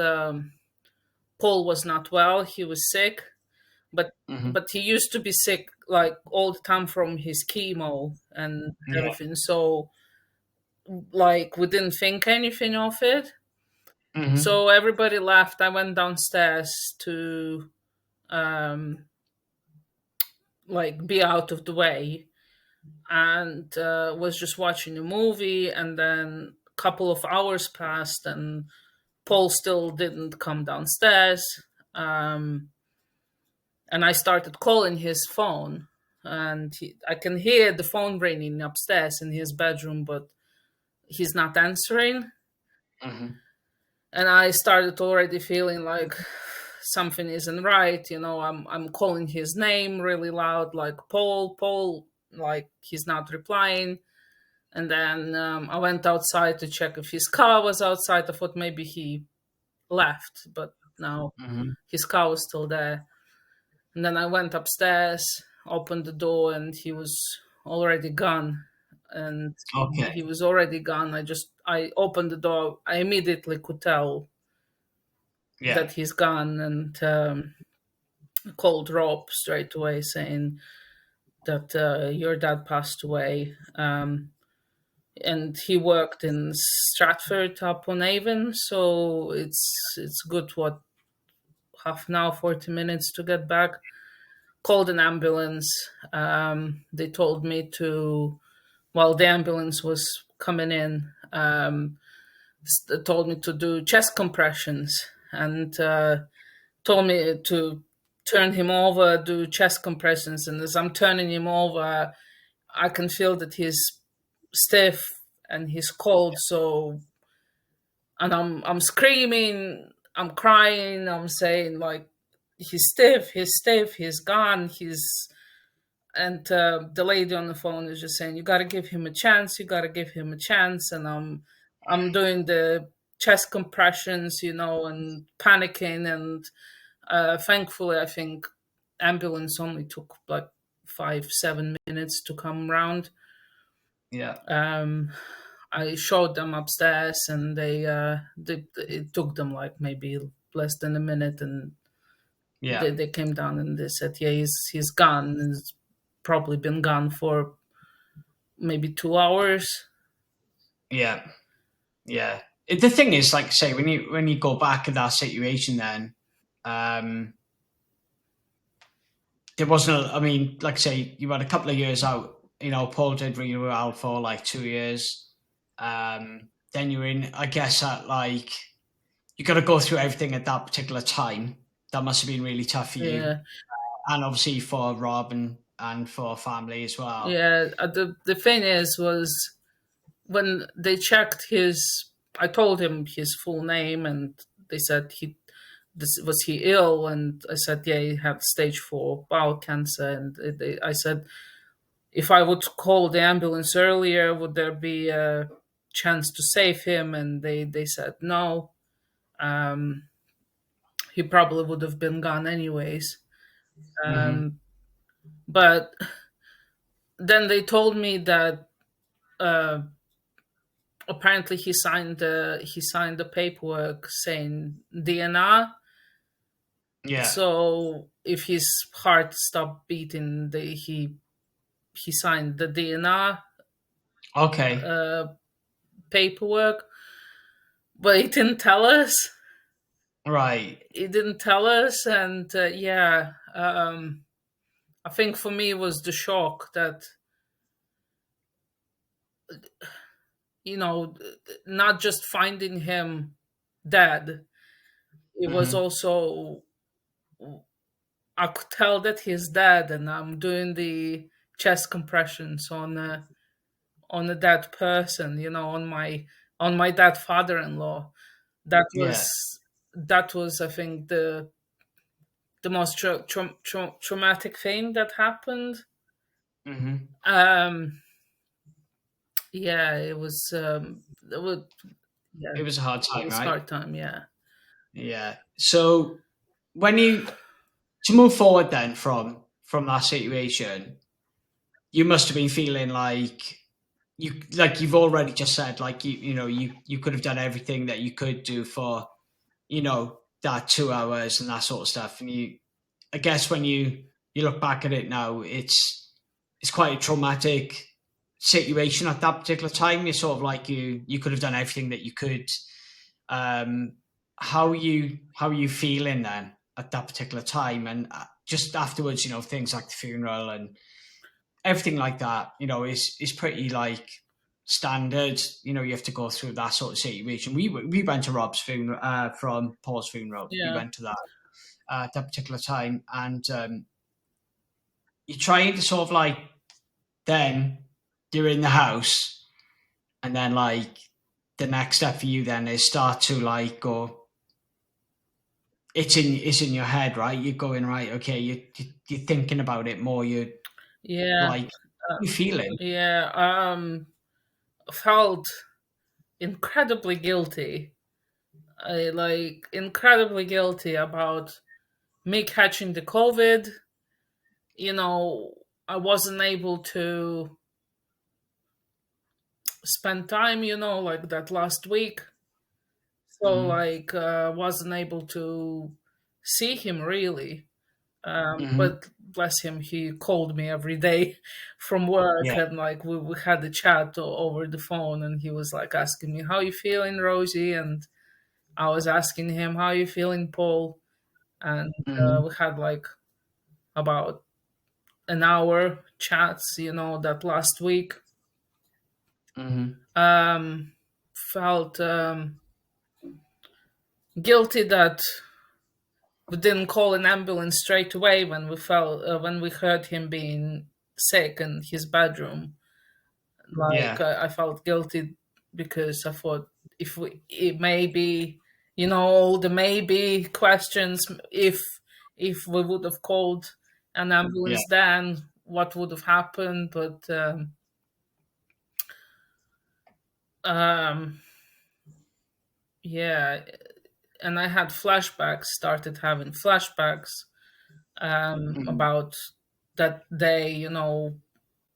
Paul was not well. He was sick, but Hmm. he used to be sick like all the time from his chemo and Yeah. everything. So like we didn't think anything of it. Hmm. So everybody left. I went downstairs to um, like be out of the way, and was just watching a movie. And then a couple of hours passed, and Paul still didn't come downstairs. Um, and I started calling his phone, and I can hear the phone ringing upstairs in his bedroom, but he's not answering. Hmm. And I started already feeling like something isn't right. I'm calling his name really loud, like Paul, Paul, like he's not replying. And then I went outside to check if his car was outside. I thought maybe he left, but no, Hmm. his car was still there. And then I went upstairs, opened the door, and he was already gone. And Okay. he was already gone. I opened the door. I immediately could tell Yeah. that he's gone, and called Rob straight away saying that your dad passed away. And he worked in Stratford upon Avon, so it's good, what, half an hour, 40 minutes to get back. Called an ambulance. They told me to, while the ambulance was coming in, told me to do chest compressions, and told me to turn him over, do chest compressions. And as I'm turning him over, I can feel that he's stiff and he's cold. So, and I'm screaming, I'm crying, I'm saying like, he's stiff, he's stiff, he's gone, he's. and the lady on the phone is just saying, "You got to give him a chance. You got to give him a chance." And I'm doing the chest compressions, and panicking. And thankfully, I think ambulance only took like 5-7 minutes to come round. Yeah. Um, I showed them upstairs, and it took them like maybe less than a minute, and Yeah. they came down and they said, "Yeah, he's gone. And he's probably been gone for maybe 2 hours." Yeah. Yeah. The thing is, like I say, when you go back in that situation, then um, there wasn't. I mean, like I say, you had a couple of years out. Paul did really well for like 2 years. Then you're in. I guess at like you got to go through everything at that particular time. That must have been really tough for you, Yeah, and obviously for Rob and for family as well. yeah. The thing was when they checked his. I told him his full name, and they said was he ill, and I said, yeah, he had stage 4 bowel cancer, and I said, if I would call the ambulance earlier, would there be a chance to save him? And they said no. Um, he probably would have been gone anyways. Hmm. Um, but then they told me that uh, apparently he signed the paperwork saying DNR. Yeah. So if his heart stopped beating, he signed the DNR Okay. uh, paperwork, but he didn't tell us. Right. He didn't tell us, and yeah, I think for me it was the shock that you know, not just finding him dead. It was Hmm. also I could tell that he's dead, and I'm doing the chest compressions on a dead person, on my dead father-in-law. That Yeah. was that was I think the most traumatic thing that happened. Hmm. Um, yeah, it was yeah, It was a hard it time, was right? hard time. Yeah, Yeah. So when you to move forward then from that situation, you must have been feeling like you've already just said like you could have done everything that you could do for that 2 hours and that sort of stuff. And I guess when you look back at it now, it's quite a traumatic situation at that particular time. You're sort of like you could have done everything that you could. Um, how are you feeling then at that particular time, and just afterwards? Things like the funeral and everything like that. Is pretty like standard. You have to go through that sort of situation. We went to Rob's funeral, from Paul's funeral. We yeah, went to that at that particular time, and you're trying to sort of like then you're in the house, and then like the next step for you then is start to like go. It's in your head, right? You're going right. Okay, you're thinking about it more. You're yeah, like, uh, you feeling? yeah. Felt incredibly guilty. I like incredibly guilty about me catching the COVID. You know, I wasn't able to spend time. Like that last week. So Hmm. like, wasn't able to see him really. Hmm. But bless him, he called me every day from work, Yeah. and like we had a chat over the phone, and he was like asking me, "How you feeling, Rosie?" And I was asking him, "How you feeling, Paul?" And Hmm. we had like about an hour chats, that last week. Hmm. Um, Felt guilty that we didn't call an ambulance straight away when we heard him being sick in his bedroom. Like Yeah. I felt guilty because I thought if it maybe all the maybe questions, if we would have called an Yeah. ambulance then, what would have happened, but um, yeah, and I had flashbacks, started having flashbacks Mhm. about that day,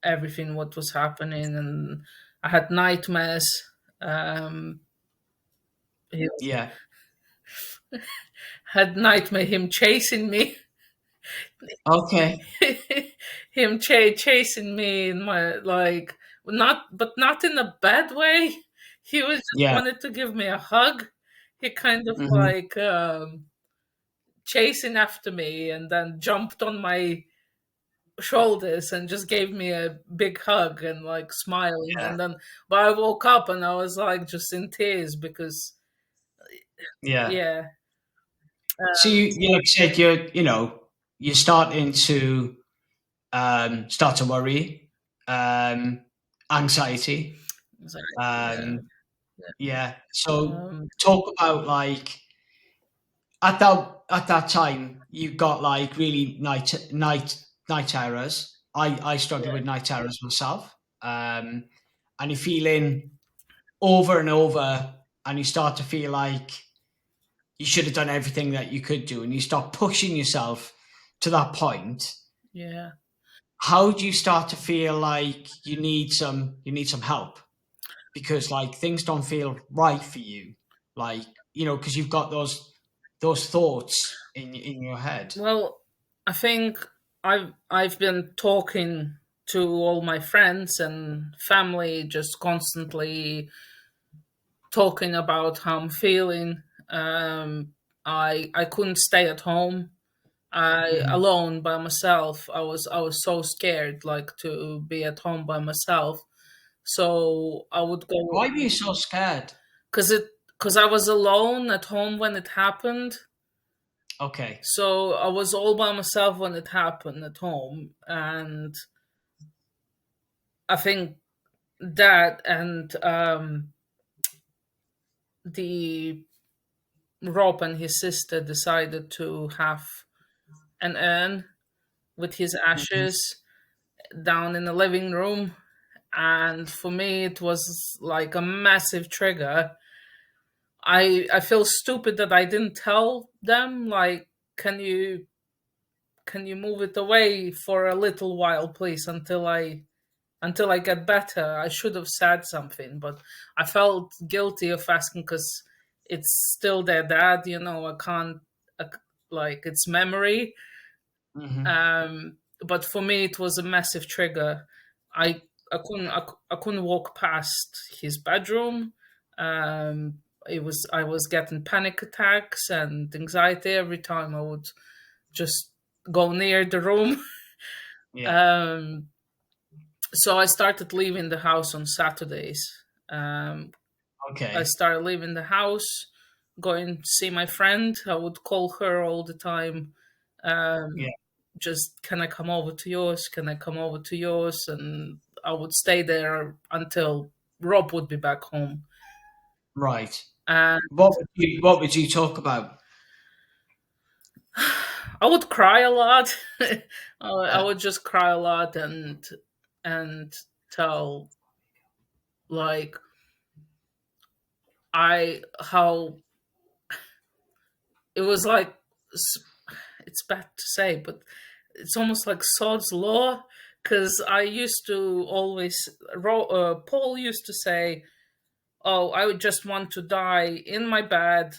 everything what was happening, and I had nightmares. Um, he Yeah. had nightmare him chasing me, Okay. him chasing me in my like not in a bad way. He was just Yeah. wanted to give me a hug. He kind of Mhm. like chasing after me and then jumped on my shoulders and just gave me a big hug and like smiling, Yeah. and then but I woke up and I was like just in tears because Yeah. yeah. So you like said you're starting to start to worry, um, anxiety. Anxiety, yeah, Um, yeah. yeah. So um talk about like at that time you got like really night terrors. I struggled with night terrors myself. And you're feeling over and over, and you start to feel like you should have done everything that you could do, and you start pushing yourself to that point. yeah. How do you start to feel like you need some help, because like things don't feel right for you, like because you've got those thoughts in your head. Well, I think I've been talking to all my friends and family, just constantly talking about how I'm feeling. I couldn't stay at home. I Mhm. alone by myself. I was so scared like to be at home by myself. So I would go Why were you so scared? because I was alone at home when it happened. Okay. So I was all by myself when it happened at home, and I think that and the Rob and his sister decided to have an urn with his Mhm. ashes down in the living room, and for me it was like a massive trigger. I feel stupid that I didn't tell them, like, can you move it away for a little while, please, until I get better. I should have said something, but I felt guilty of asking because it's still their dad. I can't uh, like it's memory. Mhm. But for me, it was a massive trigger. I I couldn't walk past his bedroom. I was getting panic attacks and anxiety every time I would just go near the room. Yeah. Um, so I started leaving the house on Saturdays. Um, I Okay. started leaving the house, going to see my friend. I would call her all the time. Yeah. Um, just, can I come over to yours? Can I come over to yours? And I would stay there until Rob would be back home. Right. And What would you talk about? I would cry a lot. I Yeah. would just cry a lot and tell like I how it was like it's bad to say, but it's almost like Sod's law. Because I used to always, Paul used to say, "Oh, I would just want to die in my bed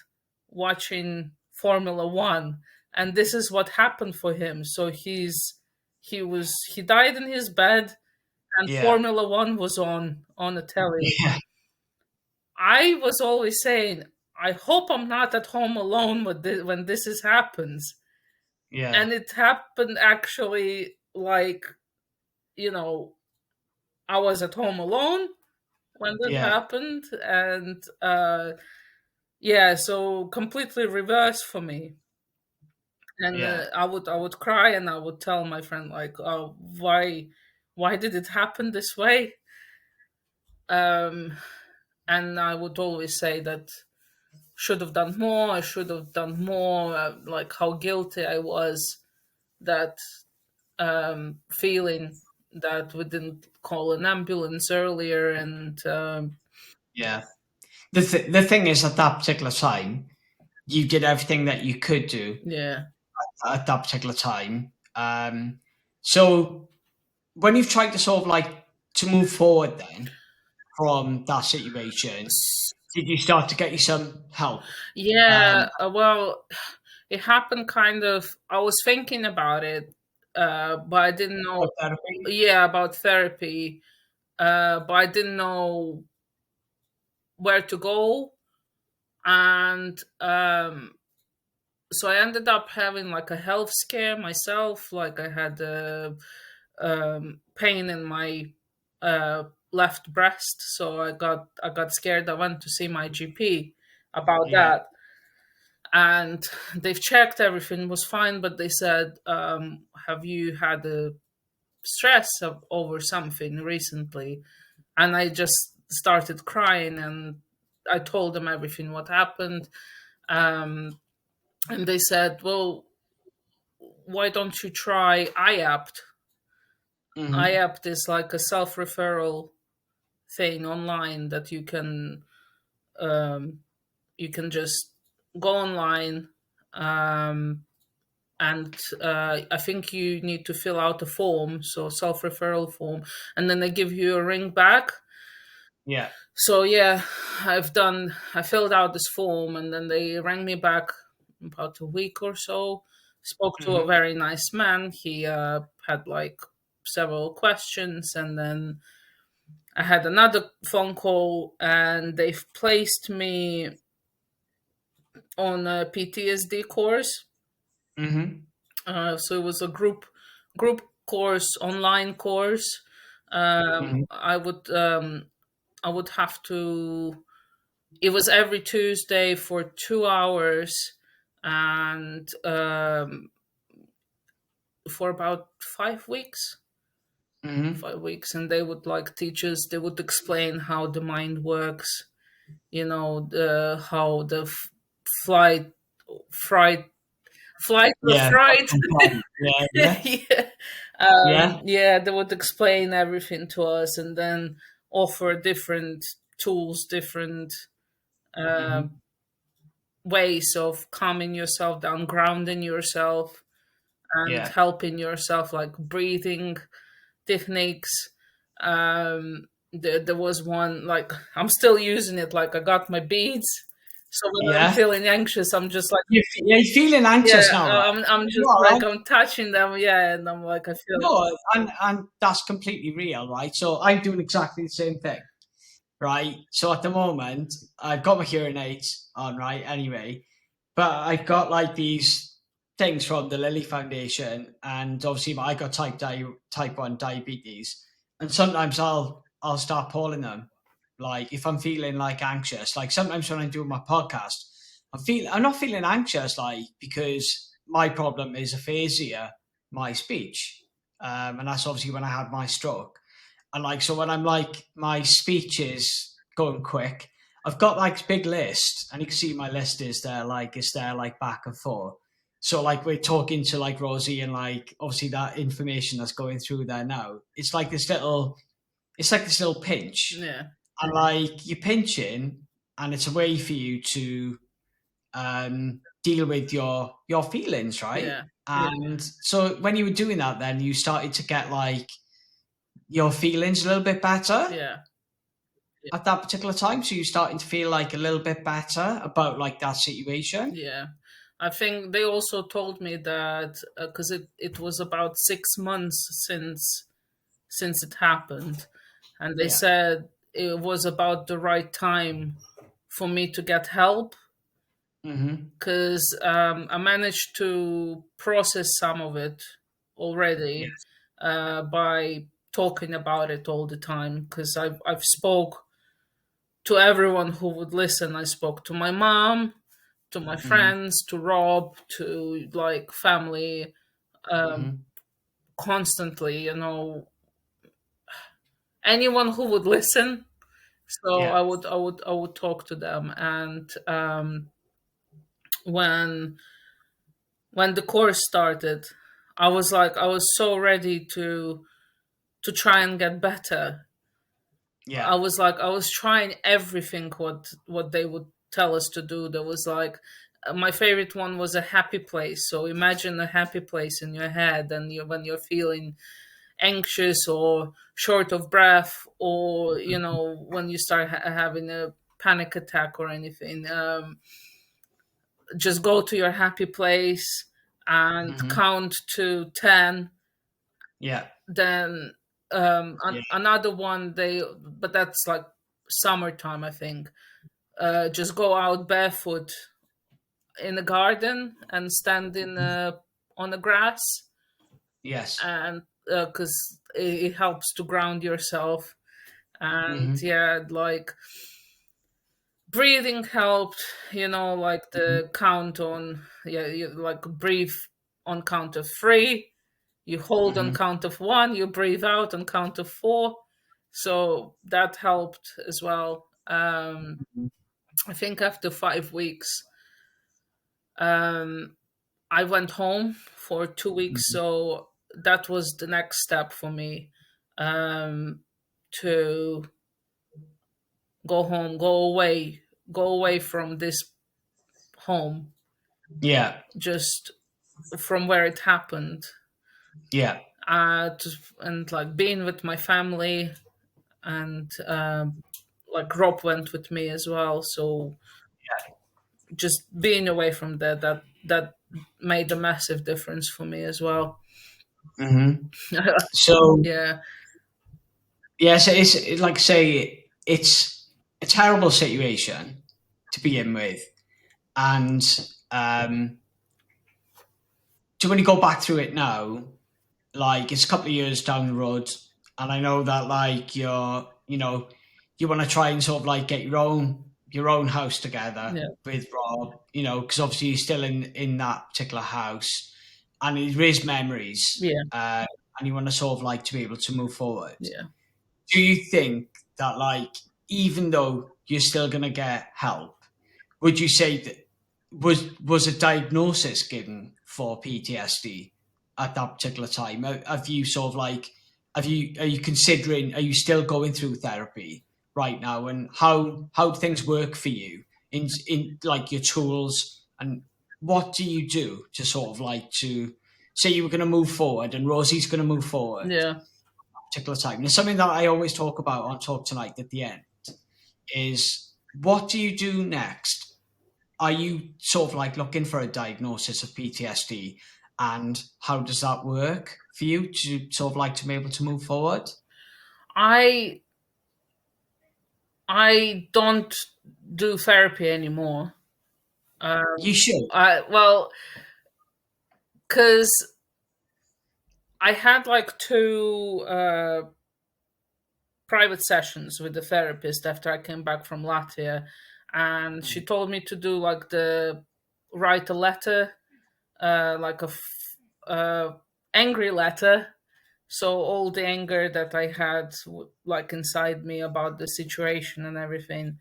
watching Formula One," and this is what happened for him. So he died in his bed, and Yeah. Formula One was on the telly. Yeah. I was always saying, "I hope I'm not at home alone when this is happens." Yeah. And it happened actually, like, you know I was at home alone when that Yeah. happened, and yeah, so completely reversed for me. And Yeah. I would cry, and I would tell my friend like, oh, why did it happen this way? um and I would always say that should have done more, I should have done more, like how guilty I was that feeling that we didn't call an ambulance earlier, and Yeah. The thing is, at that particular time, you did everything that you could do yeah. at that particular time. So when you've tried to sort of like to move forward then from that situation, did you start to get you some help? Yeah, well, it happened kind of. I was thinking about it, but I didn't know. About therapy? Yeah, about therapy, but I didn't know where to go, and so I ended up having like a health scare myself. Like I had pain in my left breast, so I got scared. I went to see my GP about Yeah. that, and they've checked, everything was fine, but they said, have you had a stress over something recently? And I just started crying, and I told them everything what happened. um, and they said, well, why don't you try IAPT? Hmm. IAPT is like a self-referral thing online that um, you can just go online, um, and I think you need to fill out a form, so self-referral form, and then they give you a ring back. Yeah. So yeah, I filled out this form, and then they rang me back about a week or so. Spoke to a Hmm. very nice man. He had like several questions, and then I had another phone call, and they've placed me on a PTSD course. Hmm. So it was a group course, online course. Hmm. I would have to. It was every Tuesday for 2 hours, and for about 5 weeks. Hmm. 5 weeks, and they would like teach us. They would explain how the mind works. How the flight, fright, flight or Yeah. fright. Yeah. Yeah. Yeah. Yeah. Yeah, they would explain everything to us, and then offer different tools, different uh, Hmm. ways of calming yourself down, grounding yourself, and Yeah. helping yourself, like breathing techniques. There was one, like, I'm still using it. Like, I got my beads, so when I'm Yeah. feeling anxious, I'm just like, You're feeling yeah, anxious now, right? I'm You just all like, right? I'm touching them, yeah, and I'm like, I feel. No, and that's completely real, right? So I'm doing exactly the same thing, right? So at the moment, I've got my hearing aids on, right? Anyway, but I've got like these things from the Lilly Foundation, and obviously I got type 1 diabetes, and sometimes I'll start pulling them, like if I'm feeling like anxious. Like sometimes when I'm doing my podcast, I'm not feeling anxious, like because my problem is aphasia, my speech, and that's obviously when I had my stroke. And like, so when I'm like, my speech is going quick, I've got like big list, and you can see my list is there, like, it's there like back and forth. So like we're talking to like Rosie, and like obviously that information that's going through there now, it's like this little pinch, Yeah, and like you pinch in, and it's a way for you to deal with your feelings, right? yeah, And so when you were doing that, then you started to get like your feelings a little bit better yeah, at that particular time. So you're starting to feel like a little bit better about like that situation. yeah. I think they also told me that, because it was about 6 months since it happened, and they Yeah. said it was about the right time for me to get help, Hmm. because I managed to process some of it already, Yes. by talking about it all the time. Because I've spoke to everyone who would listen. I spoke to my mom, to my Hmm. friends, to Rob, to like family, um, Hmm. constantly. Anyone who would listen. So Yeah. I would talk to them, and when when the course started, I was so ready to try and get better. Yeah. I was trying everything what they would tell us to do. There was like my favorite one was a happy place. So imagine a happy place in your head, and when you're feeling anxious or short of breath, or when you start having a panic attack or anything, just go to your happy place and Hmm. count to 10. Yeah. Then Yeah. another one, they but that's like summertime, I think. Just go out barefoot in the garden and stand on the grass, Yes. and because it helps to ground yourself. And Hmm. yeah, like breathing helped, like Hmm. the count on, yeah, you like breathe on count of three, you hold on Hmm. count of one, you breathe out on count of four. So that helped as well. I think after 5 weeks, um, I went home for 2 weeks. Hmm. So that was the next step for me, to go home, go away from this home, Yeah. just from where it happened, Yeah. and like being with my family, and like Rob went with me as well. So just being away from there, that made a massive difference for me as well. Hmm. So Yeah, yeah, so like I say, it's a terrible situation to begin with, and um, so when you go back through it now, like it's a couple of years down the road, and I know that like you want to try and sort of like get your own house together yeah, with Rob, because obviously you're still in that particular house, and it is memories, yeah, and you want to sort of like to be able to move forward. yeah. Do you think that like even though you're still going to get help, would you say that was a diagnosis given for PTSD at that particular time? Have you sort of like are you considering, are you still going through therapy right now, and how do things work for you in like your tools, and what do you do to sort of like to say you were going to move forward and Rosie's going to move forward Yeah. particular time? And it's something that I always talk about on Talk Tonight at the end is, what do you do next? Are you sort of like looking for a diagnosis of PTSD, and how does that work for you to sort of like to be able to move forward? I I don't do therapy anymore. You should. I well, because I had like two private sessions with the therapist after I came back from Latvia, and she told me to do like the write a letter, like uh, angry letter. So all the anger that I had, like inside me about the situation and everything,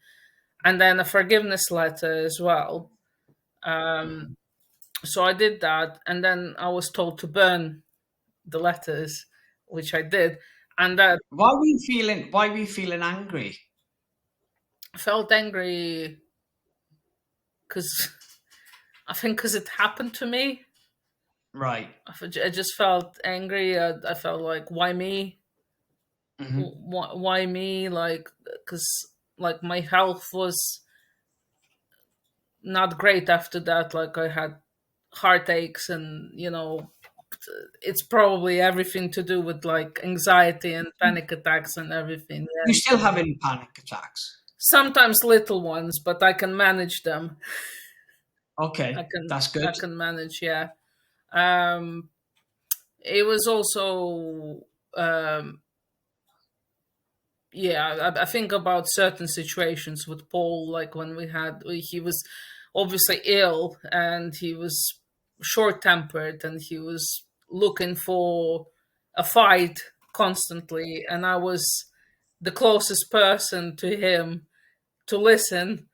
and then a forgiveness letter as well. Um, so I did that, and then I was told to burn the letters, which I did, and that Why were you feeling angry? felt angry because I think because it happened to me. Right. I just felt angry. I felt like, why me? Hmm. Why me? Like, because like my health was not great after that. Like I had heartaches, and it's probably everything to do with like anxiety and panic attacks and everything. You Yeah. still having panic attacks? Sometimes little ones, but I can manage them. I Okay, can that's good. I can manage. Yeah. Um, it was also, um, yeah, I think about certain situations with Paul, like when he was obviously ill, and he was short tempered, and he was looking for a fight constantly, and I was the closest person to him to listen,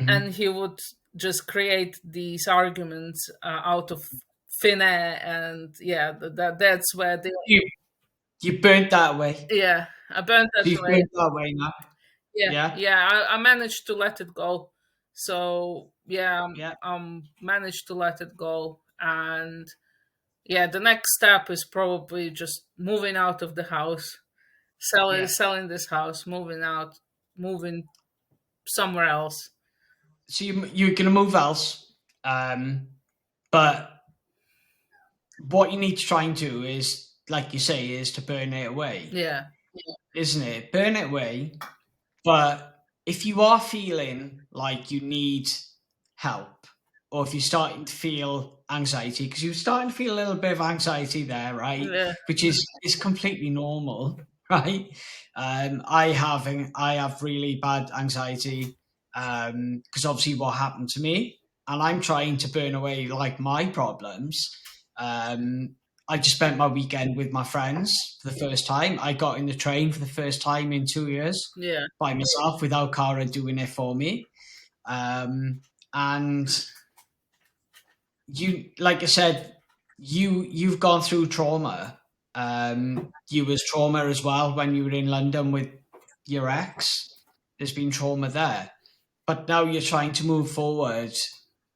and Hmm. he would just create these arguments out of thin air, and yeah, that's where the You you burnt that away. yeah, I burned So that you've away. burnt that away now. Yeah, Yeah, yeah, I managed to let it go. So yeah, yeah, managed to let it go, and yeah, the next step is probably just moving out of the house, yeah. selling this house, moving out, moving somewhere else. So you're gonna move else, but what you need to try and do is, like you say, is to burn it away, Yeah, isn't it? Burn it away. But if you are feeling like you need help, or if you're starting to feel anxiety, because you're starting to feel a little bit of anxiety there, right? yeah, Which is completely normal, right? I have really bad anxiety because obviously what happened to me, and I'm trying to burn away like my problems. Um, I just spent my weekend with my friends for the first time. I got in the train for the first time in 2 years yeah, by myself without Cara doing it for me. And you, like I said, you've gone through trauma. You was trauma as well when you were in London with your ex. There's been trauma there, but now you're trying to move forward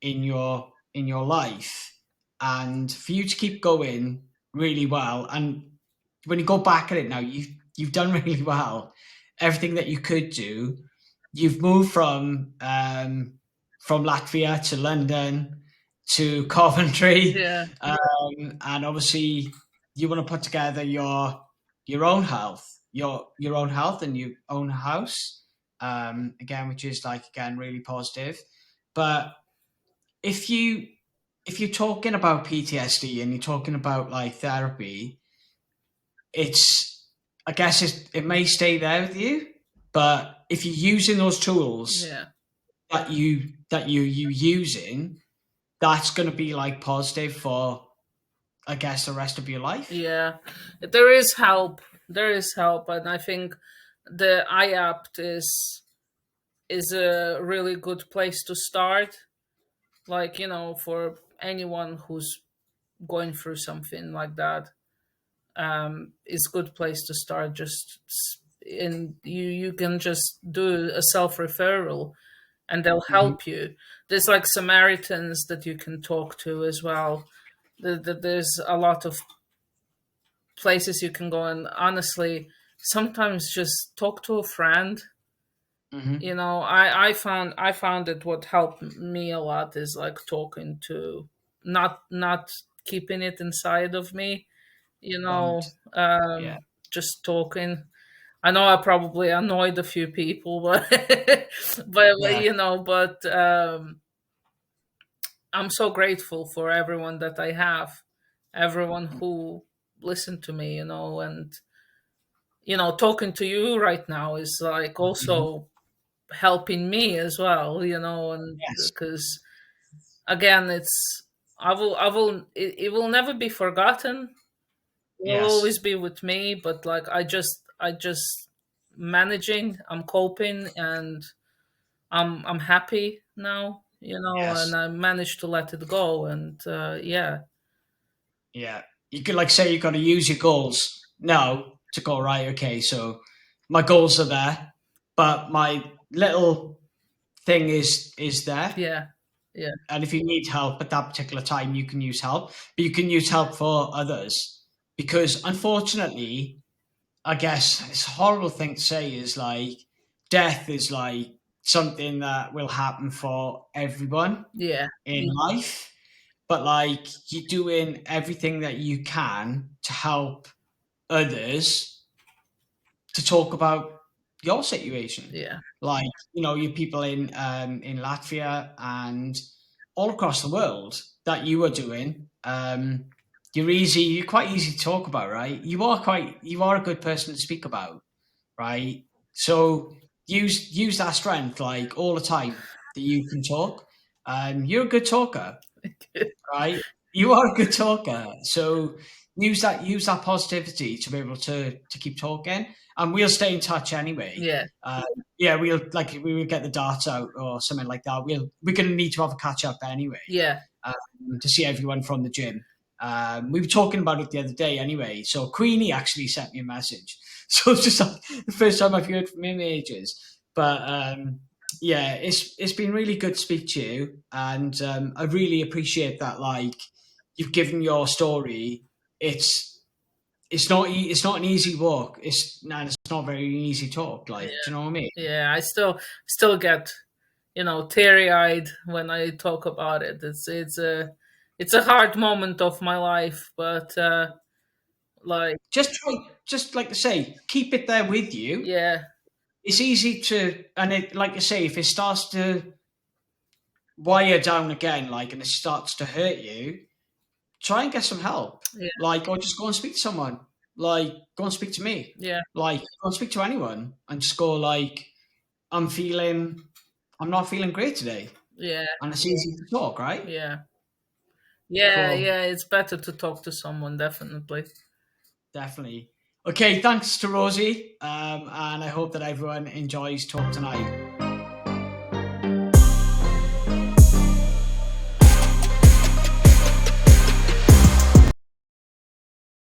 in your life, and for you to keep going really well. And when you go back at it now, you've done really well. Everything that you could do, you've moved from Latvia to London to Coventry, yeah, and obviously you want to put together your own health, your own health and your own house, again, which is like again really positive. But if you if you're talking about PTSD and you're talking about like therapy, it's I guess it may stay there with you, but if you're using those tools yeah, that you using, that's going to be like positive for I guess the rest of your life. yeah. There is help. There is help, and I think the IAPT is a really good place to start. Like, for anyone who's going through something like that, is a good place to start. And you can just do a self referral, and they'll Hmm. help you. There's like Samaritans that you can talk to as well. There's a lot of places you can go, and honestly, sometimes just talk to a friend. Hmm. I found that what helped me a lot is like talking to, not keeping it inside of me, you Right. know, Yeah. just talking. I know I probably annoyed a few people, but but Yeah. I'm so grateful for everyone that I have, everyone who listened to me, and talking to you right now is like Hmm. also helping me as well, and Yes. because again, it will never be forgotten. It will Yes. always be with me, but like I just managing, I'm coping, and I'm happy now, and Yes. I managed to let it go, and yeah, Yeah. You could like say you got to use your goals now to go right. Okay, so my goals are there, but my little thing is there. yeah, yeah, And if you need help at that particular time, you can use help, but you can use help for others because unfortunately, I guess it's a horrible thing to say is like death is like something that will happen for everyone yeah, in life, but like you're doing everything that you can to help others to talk about your situation. yeah, Like, you people in Latvia and all across the world that you are doing. You're quite easy to talk about, right? You are a good person to speak about, right? So use that strength like all the time that you can talk. You're a good talker, right? You are a good talker, so use that positivity to be able to keep talking, and we'll stay in touch anyway. yeah, Yeah, we will get the darts out or something like that. We're gonna need to have a catch up anyway yeah, to see everyone from the gym. We were talking about it the other day anyway. So Queenie actually sent me a message. So it's just like the first time I've heard from him in ages. But yeah, it's been really good to speak to you, and I really appreciate that. Like you've given your story. It's it's not an easy walk. It's not very easy talk. Like, do you know what I mean? Yeah, I still get, teary eyed when I talk about it. It's a hard moment of my life, but like, Just try, just like I say, keep it there with you. yeah, It's easy to, and it, like I say, if it starts to wire down again, like, and it starts to hurt you, try and get some help. yeah, Like, or just go and speak to someone. Like, go and speak to me. yeah, Like, go and speak to anyone, and just go like, I'm feeling, I'm not feeling great today, yeah, and it's easy to talk, right? yeah, yeah, Cool, yeah. It's better to talk to someone, definitely. definitely. Okay, thanks to Rosie, and I hope that everyone enjoys talk tonight.